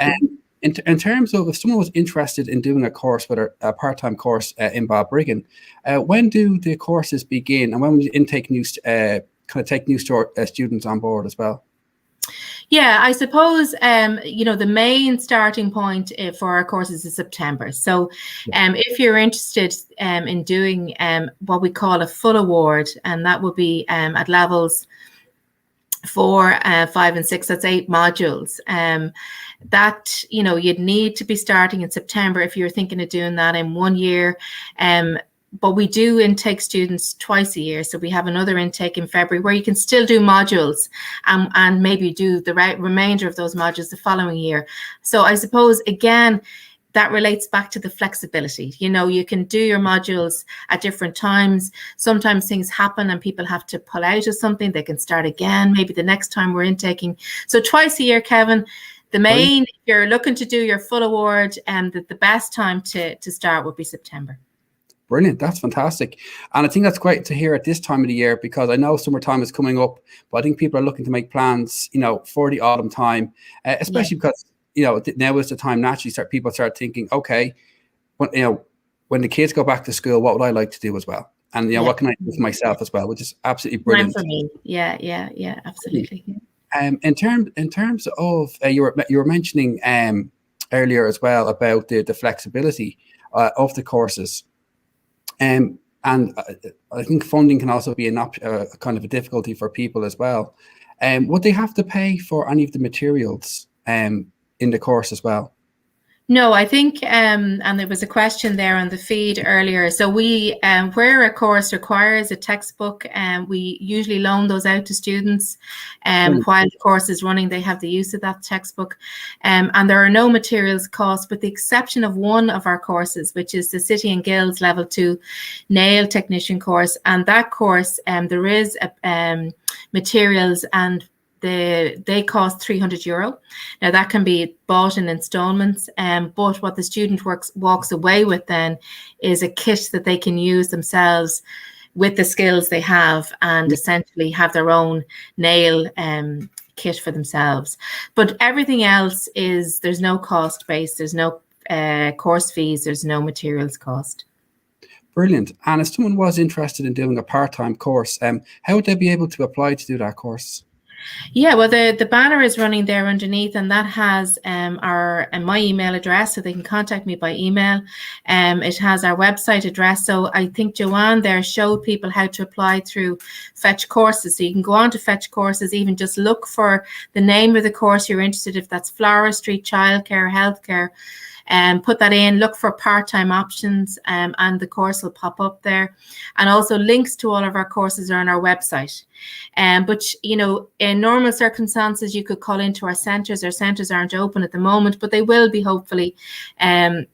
In terms of if someone was interested in doing a course, whether a part-time course in Balbriggan, when do the courses begin, and when will you intake new take new students on board as well?
Yeah, I suppose, the main starting point for our courses is September. So if you're interested in doing what we call a full award, and that will be at levels 4, 5 and 6, that's 8 modules, that, you'd need to be starting in September if you're thinking of doing that in 1 year. But we do intake students twice a year. So we have another intake in February where you can still do modules and maybe do the remainder of those modules the following year. So I suppose, again, that relates back to the flexibility. You can do your modules at different times. Sometimes things happen and people have to pull out of something. They can start again, maybe the next time we're intaking. So twice a year, Kevin. The main, if you're looking to do your full award, the best time to start would be September.
Brilliant. That's fantastic. And I think that's great to hear at this time of the year, because I know summertime is coming up, but I think people are looking to make plans, for the autumn time, especially because, now is the time naturally people start thinking, okay, when the kids go back to school, what would I like to do as well? And, what can I do for myself as well, which is absolutely brilliant.
For me. Yeah, absolutely.
In terms of, you were mentioning earlier as well about the flexibility of the courses. And I think funding can also be a kind of a difficulty for people as well. Would they have to pay for any of the materials in the course as well?
No, I think, and there was a question there on the feed earlier. So we, where a course requires a textbook, we usually loan those out to students. While the course is running, they have the use of that textbook. And there are no materials costs, with the exception of one of our courses, which is the City and Guilds Level 2 Nail Technician course. And that course, there is materials, and they cost €300. Now that can be bought in installments, but what the student walks away with then is a kit that they can use themselves with the skills they have, and essentially have their own nail kit for themselves. But everything else there's no cost base, there's no course fees, there's no materials cost.
Brilliant. And if someone was interested in doing a part-time course, how would they be able to apply to do that course?
Yeah, well, the banner is running there underneath, and that has my email address, so they can contact me by email. It has our website address. So I think Joanne there showed people how to apply through Fetch Courses. So you can go on to Fetch Courses, even just look for the name of the course you're interested in, if that's floristry, childcare, healthcare, and put that in, look for part-time options, and the course will pop up there. And also links to all of our courses are on our website. But, in normal circumstances, you could call into our centres. Our centres aren't open at the moment, but they will be hopefully in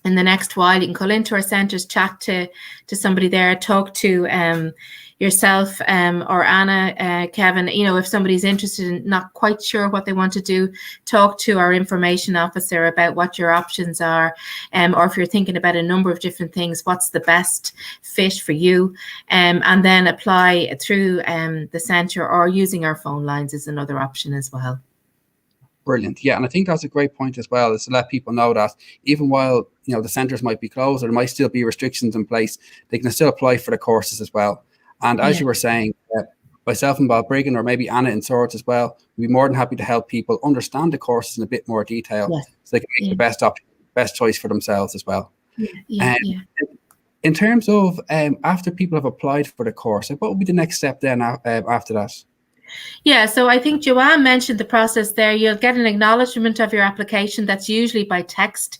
the next while. You can call into our centres, chat to somebody there, talk to yourself or Anna, Kevin. If somebody's interested and not quite sure what they want to do, talk to our information officer about what your options are, or if you're thinking about a number of different things, what's the best fit for you, and then apply through the centre, or using our phone lines is another option as well.
Brilliant. Yeah, and I think that's a great point as well, is to let people know that even while the centres might be closed, or there might still be restrictions in place, they can still apply for the courses as well. And as you were saying, myself and Balbriggan, or maybe Anna in Swords as well, we'd be more than happy to help people understand the courses in a bit more detail, so they can make the best option, best choice for themselves as well. In terms of after people have applied for the course, what would be the next step then after that?
Yeah, so I think Joanne mentioned the process there. You'll get an acknowledgement of your application. That's usually by text.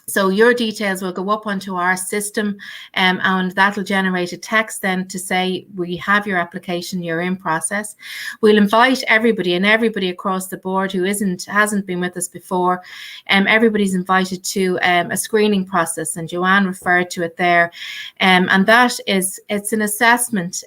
So your details will go up onto our system, and that'll generate a text then to say, we have your application, you're in process. We'll invite everybody, and everybody across the board who hasn't been with us before, everybody's invited to a screening process, and Joanne referred to it there. And that it's an assessment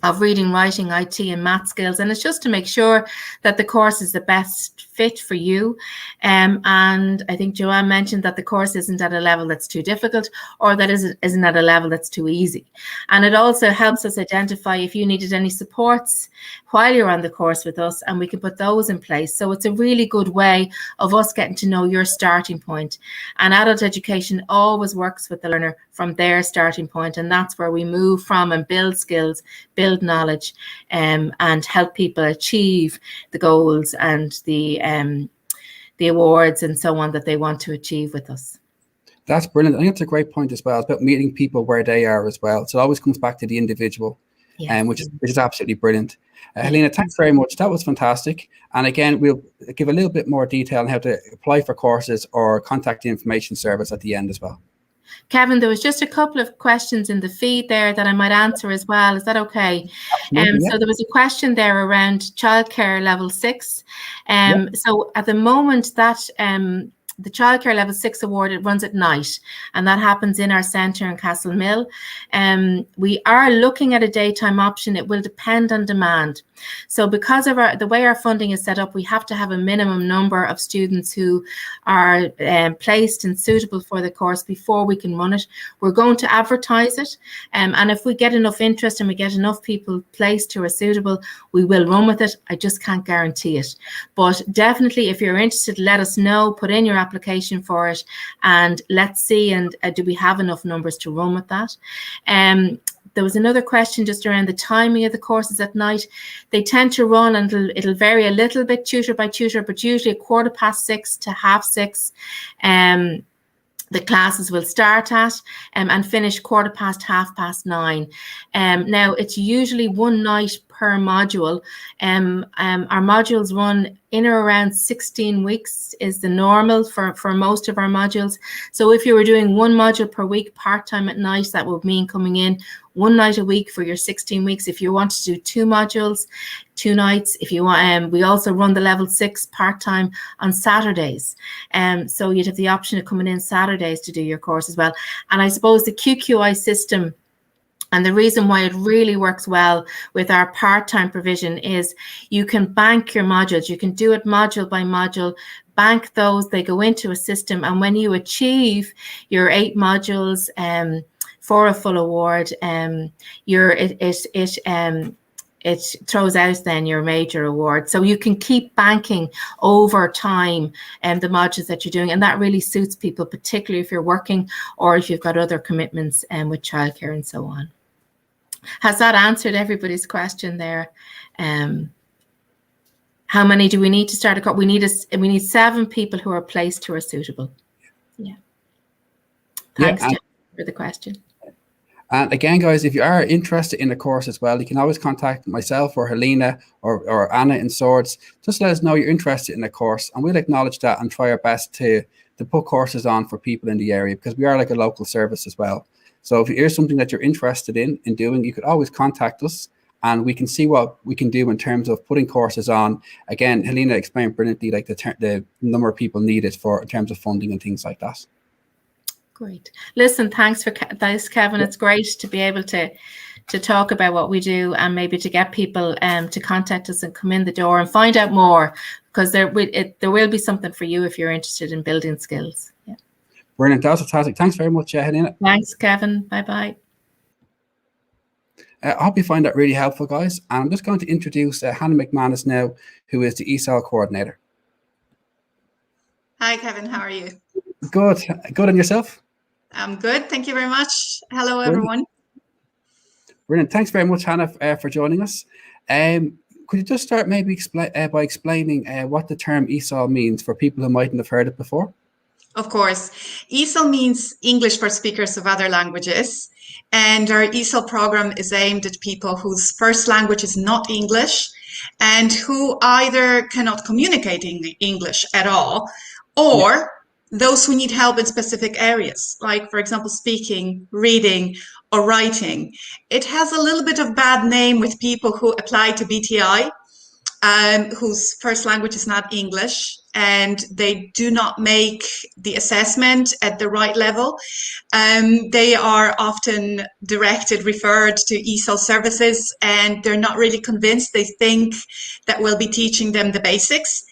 of reading, writing, IT and math skills, and it's just to make sure that the course is the best fit for you. And I think Joanne mentioned that the course isn't at a level that's too difficult, or that isn't at a level that's too easy. And it also helps us identify if you needed any supports while you're on the course with us, and we can put those in place. So it's a really good way of us getting to know your starting point. And adult education always works with the learner from their starting point, and that's where we move from and build skills, build knowledge, and help people achieve the goals and the awards and so on that they want to achieve with us.
That's brilliant. I think it's a great point as well. It's about meeting people where they are as well. So it always comes back to the individual,
Yes.
which is absolutely brilliant. Helena, thanks very much. That was fantastic. And again, we'll give a little bit more detail on how to apply for courses or contact the information service at the end as well.
Kevin, there was just a couple of questions in the feed there that I might answer as well. Is that okay? So there was a question there around childcare level 6. So at the moment that the childcare level 6 award, it runs at night, and that happens in our centre in Castlemilk. We are looking at a daytime option. It will depend on demand. So because of the way our funding is set up, we have to have a minimum number of students who are placed and suitable for the course before we can run it. We're going to advertise it, and if we get enough interest and we get enough people placed who are suitable, we will run with it. I just can't guarantee it. But definitely, if you're interested, let us know, put in your application for it, and let's see, and do we have enough numbers to run with that. There was another question just around the timing of the courses at night. They tend to run, and it'll vary a little bit tutor by tutor, but usually 6:15 to 6:30. The classes will start at and finish 9:15, 9:30. Now it's usually one night per module. Our modules run in or around 16 weeks is the normal for most of our modules. So if you were doing one module per week part-time at night, that would mean coming in one night a week for your 16 weeks. If you want to do 2 modules, 2 nights. If you want, we also run the level 6 part-time on Saturdays. So you'd have the option of coming in Saturdays to do your course as well. And I suppose the QQI system, and the reason why it really works well with our part-time provision, is you can bank your modules. You can do it module by module, bank those, they go into a system, and when you achieve your 8 modules for a full award, it throws out then your major award. So you can keep banking over time the modules that you're doing, and that really suits people, particularly if you're working or if you've got other commitments with childcare and so on. Has that answered everybody's question there? How many do we need to start a course? We need 7 people who are placed who are suitable. Yeah. Thanks, Jen, for the question.
And again, guys, if you are interested in the course as well, you can always contact myself or Helena or Anna in Swords. Just let us know you're interested in the course, and we'll acknowledge that and try our best to put courses on for people in the area, because we are like a local service as well. So if there's something that you're interested in doing, you could always contact us, and we can see what we can do in terms of putting courses on. Again, Helena explained brilliantly, like the number of people needed in terms of funding and things like that.
Great. Listen, thanks for this, Kevin. It's great to be able to talk about what we do, and maybe to get people to contact us and come in the door and find out more, because there will be something for you if you're interested in building skills. Yeah.
Brilliant. That was fantastic. Thanks very much, Helena.
Thanks, Kevin. Bye-bye.
I hope you find that really helpful, guys. And I'm just going to introduce Hanna McManus now, who is the Esol coordinator.
Hi, Kevin. How are you?
Good. Good. And yourself?
I'm good. Thank you very much. Hello, everyone.
Brilliant. Thanks very much, Hanna, for joining us. Could you just start maybe by explaining what the term Esol means for people who mightn't have heard it before?
Of course. Esol means English for speakers of other languages. And our Esol program is aimed at people whose first language is not English and who either cannot communicate in English at all, or those who need help in specific areas, like, for example, speaking, reading, or writing. It has a little bit of bad name with people who apply to BTEI, whose first language is not English, and they do not make the assessment at the right level. They are often referred to Esol services, and they're not really convinced. They think that we'll be teaching them the basics,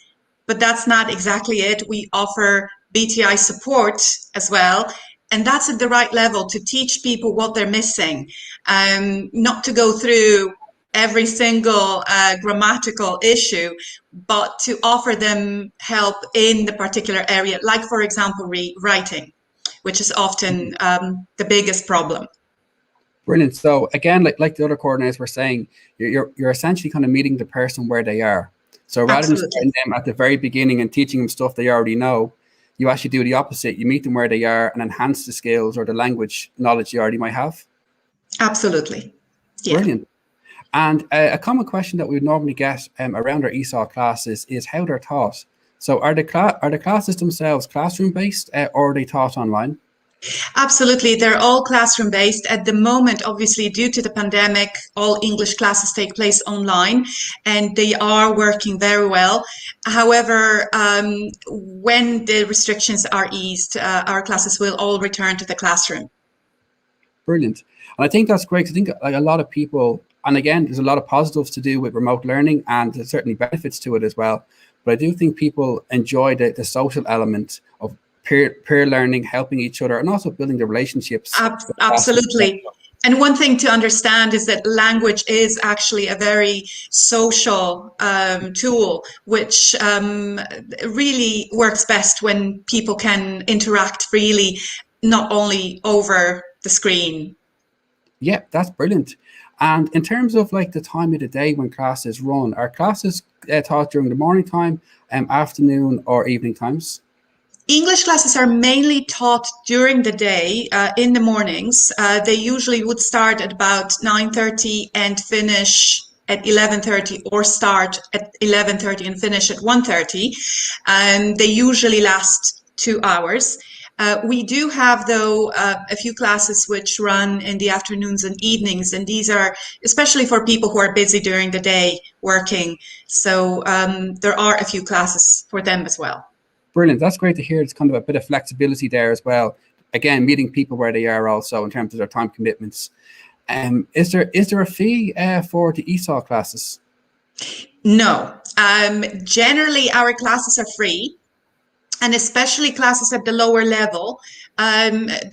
but that's not exactly it. We offer BTEI support as well, and that's at the right level to teach people what they're missing, not to go through every single grammatical issue, but to offer them help in the particular area, like, for example, writing, which is often the biggest problem.
Brilliant. So again, like the other coordinators were saying, you're essentially kind of meeting the person where they are. So rather than starting them at the very beginning and teaching them stuff they already know, you actually do the opposite. You meet them where they are and enhance the skills or the language knowledge you already might have.
Absolutely. Yeah.
Brilliant. And a common question that we would normally get around our ESOL classes is how they're taught. So are the classes themselves classroom-based or are they taught online?
Absolutely. They're all classroom-based. At the moment, obviously, due to the pandemic, all English classes take place online, and they are working very well. However, when the restrictions are eased, our classes will all return to the classroom.
Brilliant. And I think that's great. I think like a lot of people, and again, there's a lot of positives to do with remote learning, and there's certainly benefits to it as well. But I do think people enjoy the social element of peer learning, helping each other, and also building the relationships.
Absolutely. And one thing to understand is that language is actually a very social tool, which really works best when people can interact freely, not only over the screen.
Yeah, that's brilliant. And in terms of like the time of the day when classes run, are classes taught during the morning time, afternoon, or evening times?
English classes are mainly taught during the day, in the mornings. They usually would start at about 9:30 and finish at 11:30, or start at 11:30 and finish at 1:30. They usually last 2 hours. We do have, though, a few classes which run in the afternoons and evenings, and these are especially for people who are busy during the day working. So there are a few classes for them as well.
Brilliant. That's great to hear. It's kind of a bit of flexibility there as well. Again, meeting people where they are also in terms of their time commitments. Is there a fee for the ESOL classes?
No. Generally, our classes are free, and especially classes at the lower level,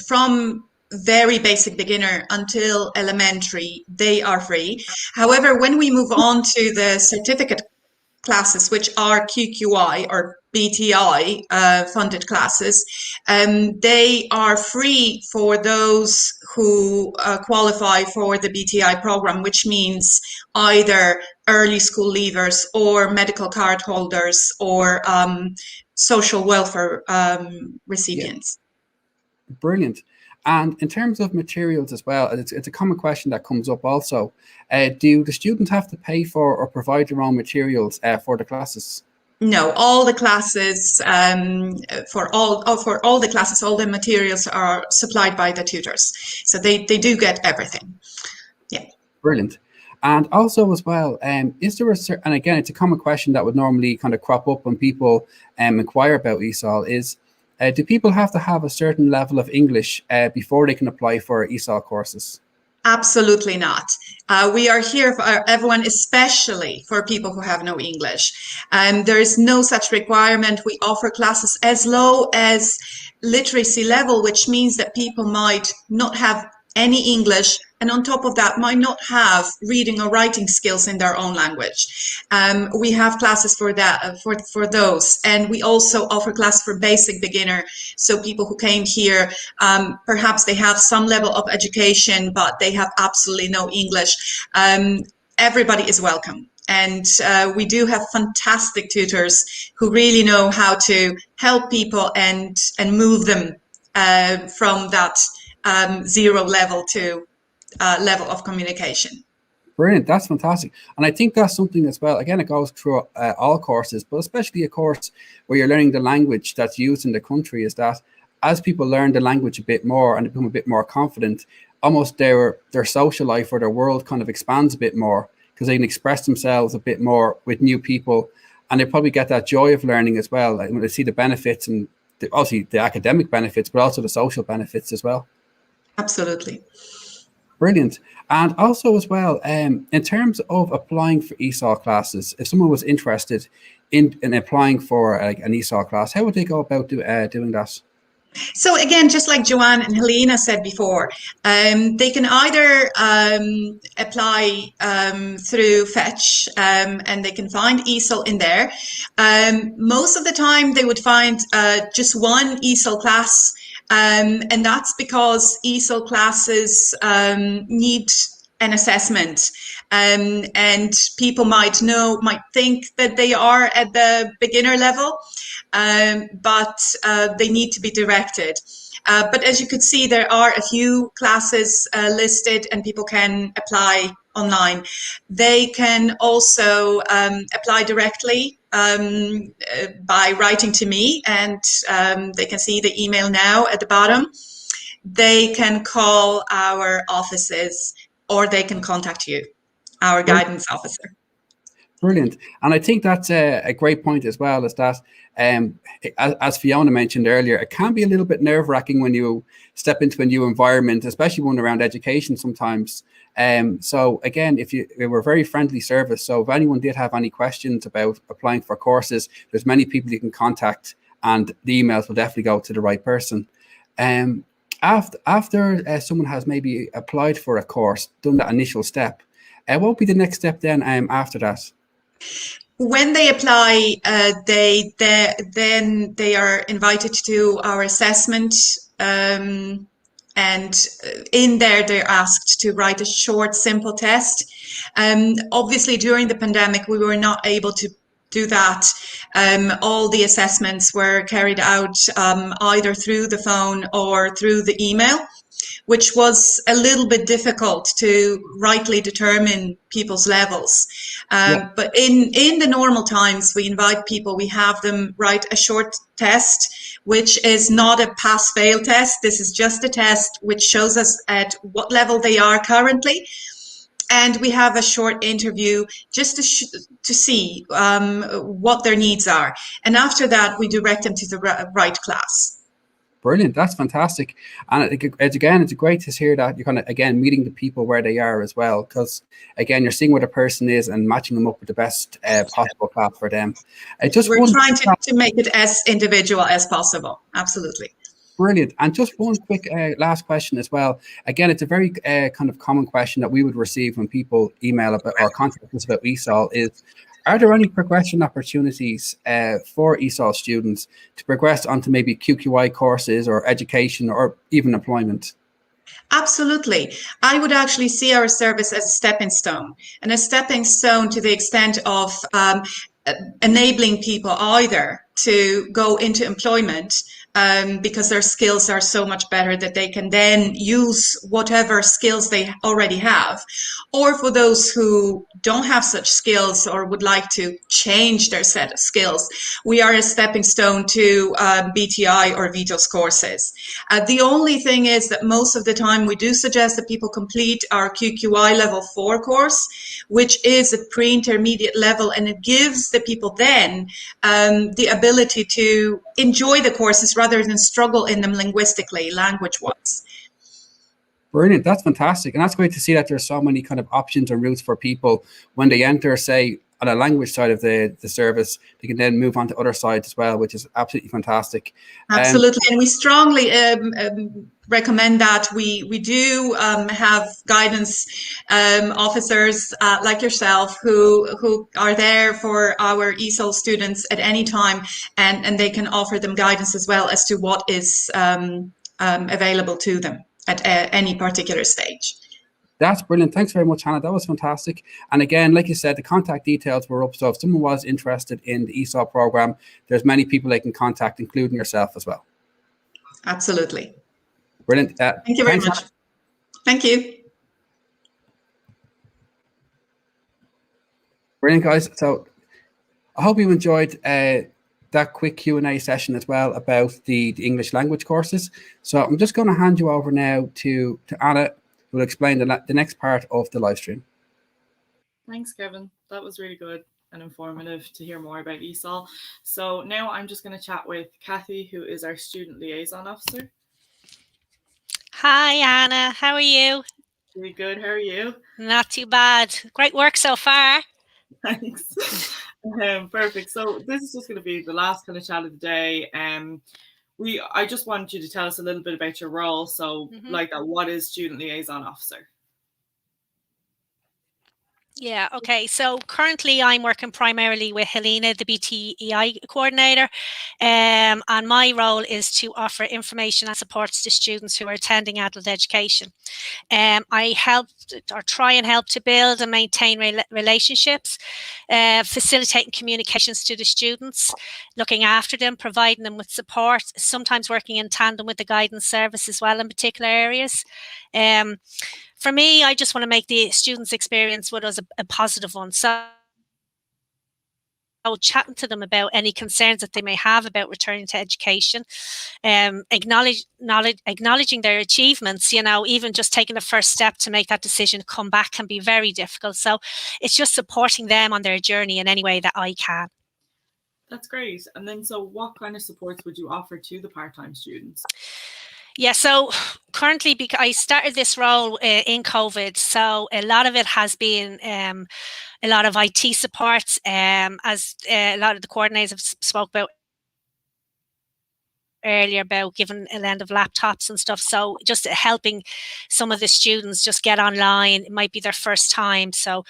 from very basic beginner until elementary, they are free. However, when we move on to the certificate classes, which are QQI or BTEI funded classes, they are free for those who qualify for the BTEI program, which means either early school leavers or medical card holders or social welfare recipients.
Yeah. Brilliant. And in terms of materials as well, it's a common question that comes up also. Do the students have to pay for or provide their own materials for the classes?
No, all the classes, for all the classes, all the materials are supplied by the tutors. So they do get everything. Yeah. Brilliant.
And also as well, is there and again, it's a common question that would normally kind of crop up when people inquire about ESOL is, do people have to have a certain level of English before they can apply for ESOL courses?
Absolutely not. We are here for everyone, especially for people who have no English. There is no such requirement. We offer classes as low as literacy level, which means that people might not have any English, and on top of that might not have reading or writing skills in their own language. We have classes for that, for those, and we also offer classes for basic beginner. So people who came here, perhaps they have some level of education, but they have absolutely no English. Everybody is welcome. And we do have fantastic tutors who really know how to help people and move them from that zero level to level of communication.
Brilliant. That's fantastic. And I think that's something as well. Again, it goes through all courses, but especially a course where you're learning the language that's used in the country, is that as people learn the language a bit more and become a bit more confident, almost their social life or their world kind of expands a bit more, because they can express themselves a bit more with new people. And they probably get that joy of learning as well. Like when they see the benefits and obviously the academic benefits, but also the social benefits as well.
Absolutely.
Brilliant. And also as well, in terms of applying for ESOL classes, if someone was interested in applying for an ESOL class, how would they go about doing that?
So again, just like Joanne and Helena said before, they can either apply through Fetch, and they can find ESOL in there. Most of the time they would find just one ESOL class, and that's because ESOL classes need an assessment, and people might think that they are at the beginner level, but they need to be directed. But as you could see, there are a few classes listed, and people can apply online. They can also apply directly by writing to me, and they can see the email now at the bottom. They can call our offices, or they can contact you, our guidance officer.
Brilliant. And I think that's a great point as well, is that as Fiona mentioned earlier, it can be a little bit nerve-wracking when you step into a new environment, especially one around education sometimes. So again, we're a very friendly service. So if anyone did have any questions about applying for courses, there's many people you can contact, and the emails will definitely go to the right person. After someone has maybe applied for a course, done that initial step, what would be the next step then after that?
When they apply, then they are invited to our assessment, and in there they're asked to write a short, simple test. Obviously, during the pandemic, we were not able to do that. All the assessments were carried out either through the phone or through the email, which was a little bit difficult to rightly determine people's levels. But in the normal times, we invite people, we have them write a short test, which is not a pass-fail test. This is just a test which shows us at what level they are currently. And we have a short interview just to see what their needs are. And after that, we direct them to the right class.
Brilliant. That's fantastic. And it's great to hear that you're kind of, again, meeting the people where they are as well, because, again, you're seeing where the person is and matching them up with the best possible class for them.
We're trying to make it as individual as possible. Absolutely.
Brilliant. And just one quick last question as well. Again, it's a very kind of common question that we would receive when people email about or contact us about ESOL is, are there any progression opportunities for ESOL students to progress onto maybe QQI courses or education or even employment?
Absolutely. I would actually see our service as a stepping stone, and a stepping stone to the extent of enabling people either to go into employment because their skills are so much better that they can then use whatever skills they already have, or for those who don't have such skills or would like to change their set of skills, we are a stepping stone to BTEI or VTOS courses. The only thing is that most of the time we do suggest that people complete our QQI level 4 course, which is a pre-intermediate level, and it gives the people then the ability to enjoy the courses rather than struggle in them linguistically, language-wise.
Brilliant. That's fantastic. And that's great to see that there's so many kind of options and routes for people when they enter, say, on a language side of the service, they can then move on to other sides as well, which is absolutely fantastic.
Absolutely. And we strongly recommend that. We do have guidance officers like yourself who are there for our ESOL students at any time, and they can offer them guidance as well as to what is available to them at any particular stage.
That's brilliant. Thanks very much, Hanna. That was fantastic. And again, like you said, the contact details were up. So if someone was interested in the ESOL program, there's many people they can contact, including yourself as well.
Absolutely.
Brilliant.
Thank you very much. Thank you.
Brilliant, guys. So I hope you enjoyed that quick Q&A session as well about the English language courses. So I'm just going to hand you over now to Anna, who will explain the next part of the live stream.
Thanks, Kevin. That was really good and informative to hear more about Esol. So now I'm just going to chat with Cathy, who is our Student Liaison Officer.
Hi, Anna. How are you?
Really good. How are you?
Not too bad. Great work so far.
Thanks. Perfect. So this is just going to be the last kind of chat of the day. I just want you to tell us a little bit about your role. So like that, what is Student Liaison Officer?
Yeah, okay. So currently I'm working primarily with Helena, the BTEI coordinator, and my role is to offer information and supports to students who are attending adult education. I help or try and help to build and maintain relationships, facilitating communications to the students, looking after them, providing them with support, sometimes working in tandem with the guidance service as well in particular areas. For me, I just want to make the students' experience with us a positive one. So chatting to them about any concerns that they may have about returning to education, acknowledging their achievements, you know, even just taking the first step to make that decision to come back can be very difficult. So it's just supporting them on their journey in any way that I can.
That's great. And then, so what kind of supports would you offer to the part-time students?
Yeah, so currently, because I started this role in COVID, so a lot of it has been a lot of IT supports, as a lot of the coordinators have spoke about earlier about giving a lend of laptops and stuff. So just helping some of the students just get online. It might be their first time. So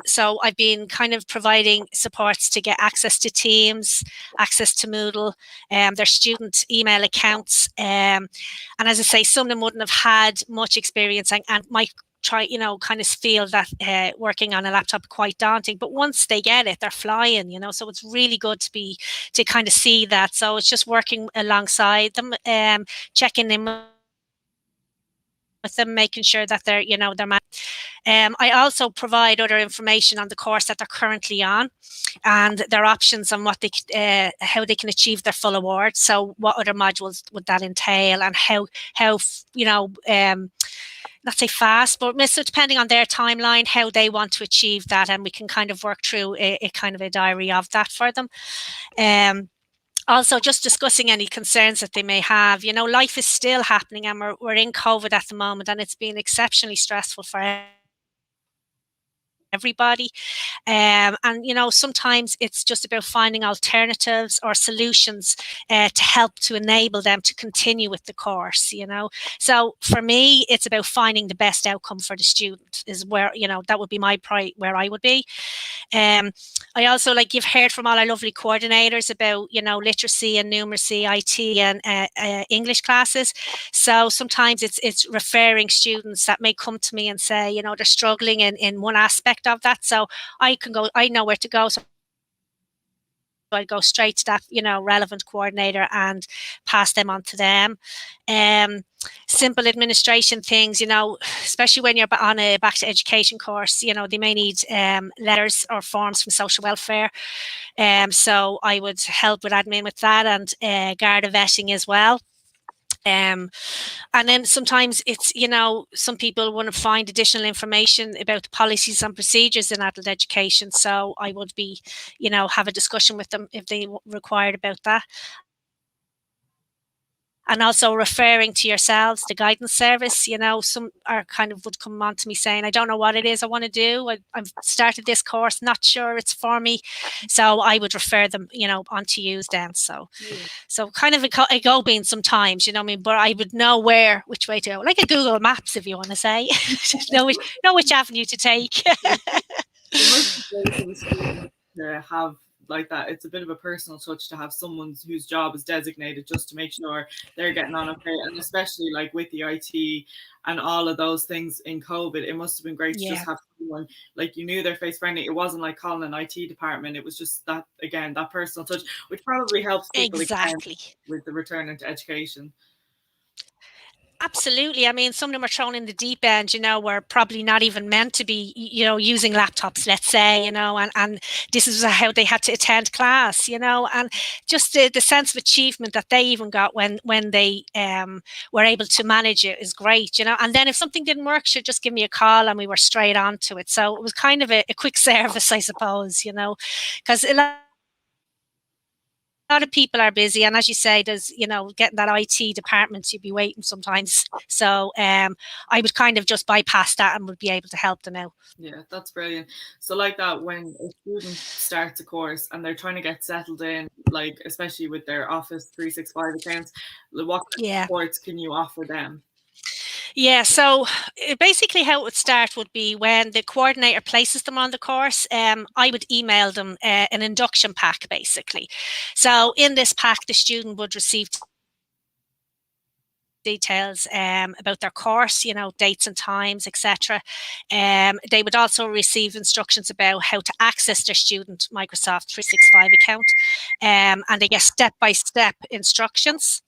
so I've been kind of providing supports to get access to Teams, access to Moodle, their student email accounts. And as I say, some of them wouldn't have had much experience and might try, you know, kind of feel that working on a laptop quite daunting, but once they get it, they're flying, you know, so it's really good to kind of see that. So it's just working alongside them, checking in with them, making sure that they're, you know, I also provide other information on the course that they're currently on and their options on what they how they can achieve their full award. So what other modules would that entail, and how you know, not say fast, but depending on their timeline, how they want to achieve that, and we can kind of work through a kind of a diary of that for them. Also, just discussing any concerns that they may have. You know, life is still happening, and we're in COVID at the moment, and it's been exceptionally stressful for everybody. And, you know, sometimes it's just about finding alternatives or solutions to help to enable them to continue with the course, you know. So for me, it's about finding the best outcome for the student is where, you know, that would be my where I would be. I also, like you've heard from all our lovely coordinators about, you know, literacy and numeracy, IT and English classes. So sometimes it's referring students that may come to me and say, you know, they're struggling in one aspect of that. So I know where to go. So I'd go straight to that, you know, relevant coordinator and pass them on to them. Simple administration things, you know, especially when you're on a back to education course, you know, they may need letters or forms from social welfare. So I would help with admin with that, and Garter vetting as well. And then sometimes it's, you know, some people want to find additional information about the policies and procedures in adult education. So I would be, you know, have a discussion with them if they required about that. And also referring to yourselves, the guidance service, you know, some are kind of would come on to me saying, I don't know what it is I want to do. I've started this course, not sure it's for me. So I would refer them, you know, on to you then. So, so kind of a go-between sometimes, you know what I mean? But I would know which way to go, like a Google Maps, if you want to say, know which avenue to take.
To have like that, it's a bit of a personal touch to have someone whose job is designated just to make sure they're getting on okay, and especially like with the IT and all of those things in COVID, it must have been great to just have someone like you knew their face friendly. It wasn't like calling an IT department, it was just that, again, that personal touch, which probably helps people
exactly
with the return into education.
Absolutely. I mean, some of them are thrown in the deep end, were probably not even meant to be, using laptops, let's say, and this is how they had to attend class, and just the sense of achievement that they even got when they were able to manage it is great, and then if something didn't work, she'd just give me a call and we were straight on to it. So it was kind of a quick service, I suppose, because a lot of people are busy, and as you say, there's getting that IT department, you'd be waiting sometimes. So I would kind of just bypass that and would be able to help them out.
Yeah, that's brilliant. So like that, when a student starts a course and they're trying to get settled in, like especially with their Office 365 accounts, what kind of supports can you offer them?
Yeah, so basically how it would start would be when the coordinator places them on the course, I would email them an induction pack, basically. So in this pack, the student would receive details about their course, dates and times, etc. They would also receive instructions about how to access their student Microsoft 365 account, and they get step-by-step instructions.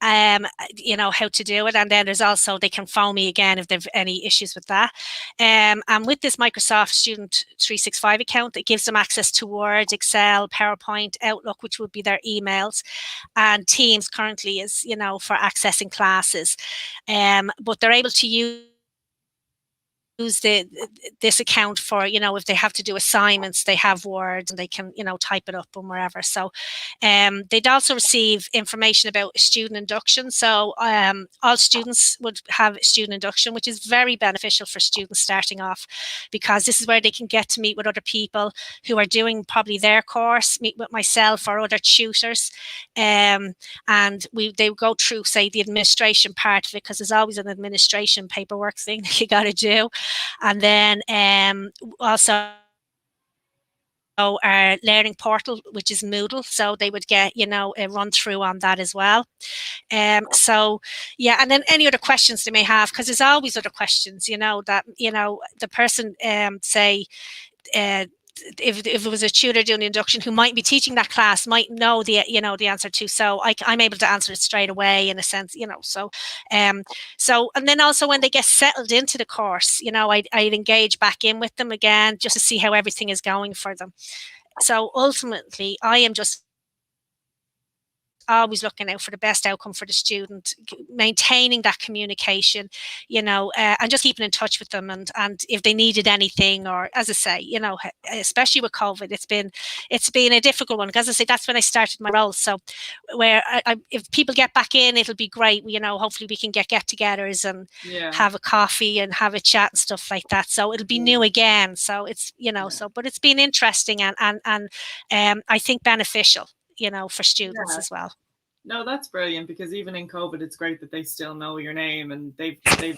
How to do it, and then there's also, they can phone me again if they've any issues with that. And with this Microsoft Student 365 account, it gives them access to Word, Excel, PowerPoint, Outlook, which would be their emails, and Teams currently is, for accessing classes. But they're able to use this account for, if they have to do assignments, they have Word and they can, type it up and wherever. So they'd also receive information about student induction. So all students would have student induction, which is very beneficial for students starting off, because this is where they can get to meet with other people who are doing probably their course, meet with myself or other tutors, and they go through, say, the administration part of it, because there's always an administration paperwork thing that you got to do. And then also our learning portal, which is Moodle, so they would get a run through on that as well. So yeah, and then any other questions they may have, because there's always other questions, that the person say if it was a tutor doing the induction who might be teaching that class might know the answer to, so I'm able to answer it straight away, in a sense, so and then also when they get settled into the course, I'd engage back in with them again just to see how everything is going for them. So ultimately I am just always looking out for the best outcome for the student, maintaining that communication, and just keeping in touch with them. And if they needed anything, or as I say, especially with COVID, it's been a difficult one. Because as I say, that's when I started my role. So where if people get back in, it'll be great. Hopefully we can get-togethers and have a coffee and have a chat and stuff like that. So it'll be new again. So it's, but it's been interesting and I think beneficial, for students as well.
No, that's brilliant, because even in COVID, it's great that they still know your name and they've got to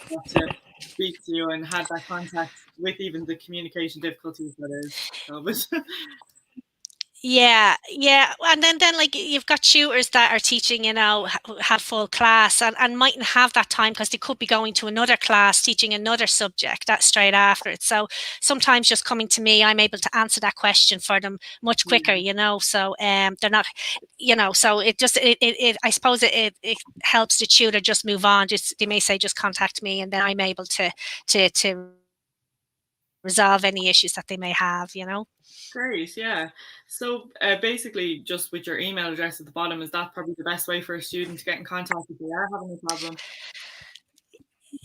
speak to you and had that contact with even the communication difficulties that is COVID.
Yeah, and then like you've got tutors that are teaching, have full class and mightn't have that time because they could be going to another class teaching another subject that's straight after it. So sometimes just coming to me, I'm able to answer that question for them much quicker, so they're not, so it just I suppose it helps the tutor just move on. Just, they may say just contact me, and then I'm able to resolve any issues that they may have,
Great, yeah. So basically, just with your email address at the bottom, is that probably the best way for a student to get in contact if they are having a problem?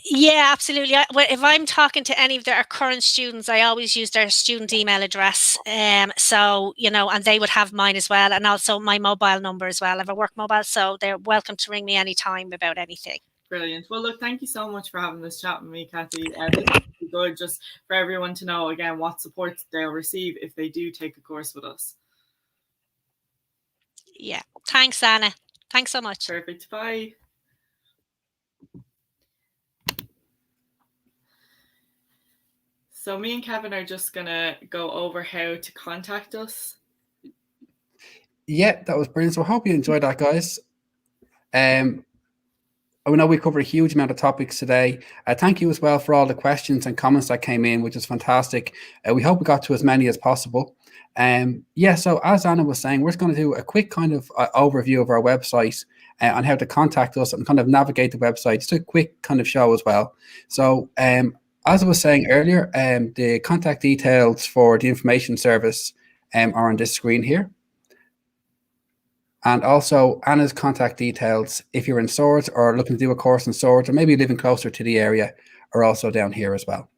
Yeah, absolutely. If I'm talking to any of their current students, I always use their student email address. So, and they would have mine as well, and also my mobile number as well. I have a work mobile, so they're welcome to ring me anytime about anything.
Brilliant. Well, look, thank you so much for having this chat with me, Cathy. This would be good just for everyone to know, again, what support they'll receive if they do take a course with us.
Yeah. Thanks, Anna. Thanks so much.
Perfect. Bye. So me and Kevin are just going to go over how to contact us.
Yeah, that was brilliant. So I hope you enjoyed that, guys. I know we covered a huge amount of topics today. Thank you as well for all the questions and comments that came in, which is fantastic. We hope we got to as many as possible. Yeah, so as Anna was saying, we're just going to do a quick kind of overview of our website on how to contact us and kind of navigate the website. Just a quick kind of show as well. So as I was saying earlier, the contact details for the information service are on this screen here. And also Anna's contact details, if you're in Swords or looking to do a course in Swords or maybe living closer to the area, are also down here as well.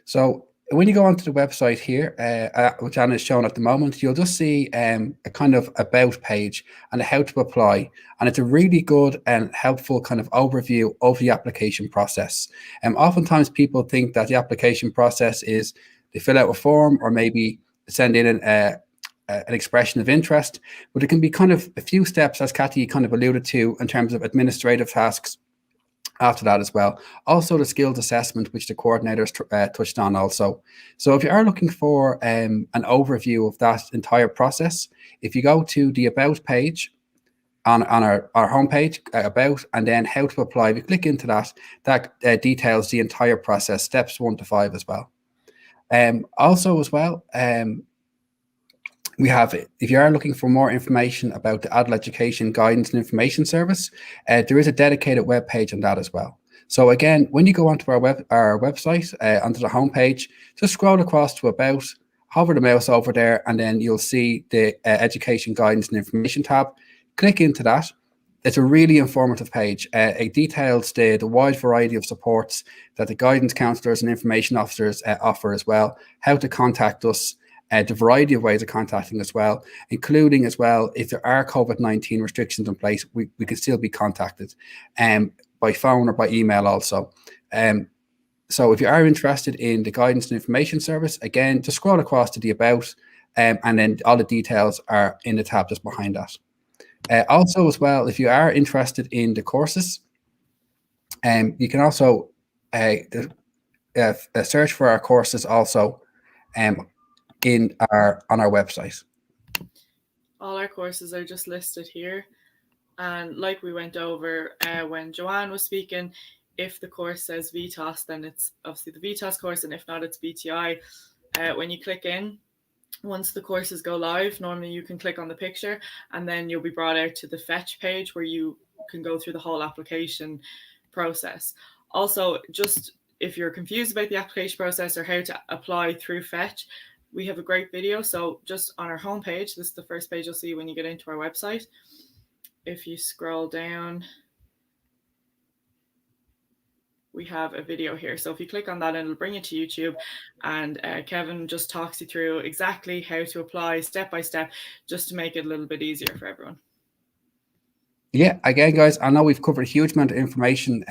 So when you go onto the website here, which Anna is showing at the moment, you'll just see a kind of about page and a how to apply. And it's a really good and helpful kind of overview of the application process. Oftentimes people think that the application process is they fill out a form or maybe send in an expression of interest, but it can be kind of a few steps, as Cathy kind of alluded to, in terms of administrative tasks after that as well. Also the skills assessment, which the coordinators touched on also. So if you are looking for an overview of that entire process, if you go to the About page on our homepage, About, and then How to Apply, if you click into that, that details the entire process, steps 1 to 5 as well. Also as well, we have, if you are looking for more information about the Adult Education Guidance and Information Service, there is a dedicated web page on that as well. So again, when you go onto our website, onto the homepage, just scroll across to About, hover the mouse over there, and then you'll see the Education Guidance and Information tab. Click into that. It's a really informative page. It details the wide variety of supports that the guidance counsellors and information officers offer as well, how to contact us, the variety of ways of contacting as well, including as well, if there are COVID-19 restrictions in place, we can still be contacted by phone or by email also. So if you are interested in the guidance and information service, again, just scroll across to the About, and then all the details are in the tab just behind that. Also as well, if you are interested in the courses, you can also search for our courses also on our website.
All our courses are just listed here, and like we went over when Joanne was speaking, if the course says VTOS, then it's obviously the VTOS course, and if not, it's BTEI. When you click in, once the courses go live, normally you can click on the picture and then you'll be brought out to the fetch page where you can go through the whole application process. Also, just if you're confused about the application process or how to apply through fetch, we have a great video. So just on our homepage, this is the first page you'll see when you get into our website. If you scroll down, we have a video here. So if you click on that, it'll bring you to YouTube, and Kevin just talks you through exactly how to apply step by step, just to make it a little bit easier for everyone.
Yeah, again, guys, I know we've covered a huge amount of information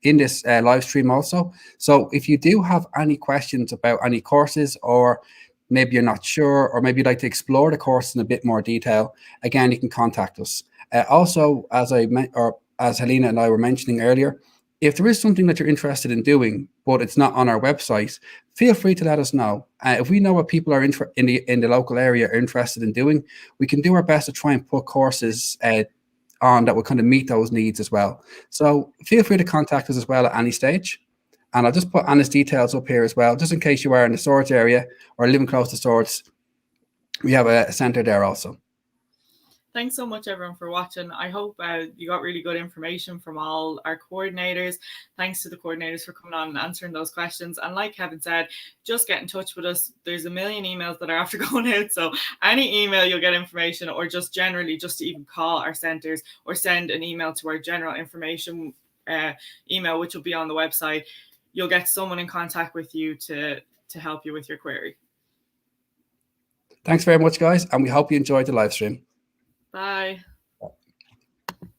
in this live stream also. So if you do have any questions about any courses, or maybe you're not sure, or maybe you'd like to explore the course in a bit more detail, again, you can contact us. Also, as Helena and I were mentioning earlier, if there is something that you're interested in doing, but it's not on our website, feel free to let us know. If we know what people are in the local area are interested in doing, we can do our best to try and put courses on that will kind of meet those needs as well. So feel free to contact us as well at any stage. And I'll just put Anna's details up here as well, just in case you are in the Swords area or living close to Swords. We have a centre there also.
Thanks so much, everyone, for watching. I hope you got really good information from all our coordinators. Thanks to the coordinators for coming on and answering those questions. And like Kevin said, just get in touch with us. There's a million emails that are after going out. So any email, you'll get information, or just generally just to even call our centres or send an email to our general information email, which will be on the website. You'll get someone in contact with you to help you with your query.
Thanks very much, guys. And we hope you enjoyed the live stream.
Bye.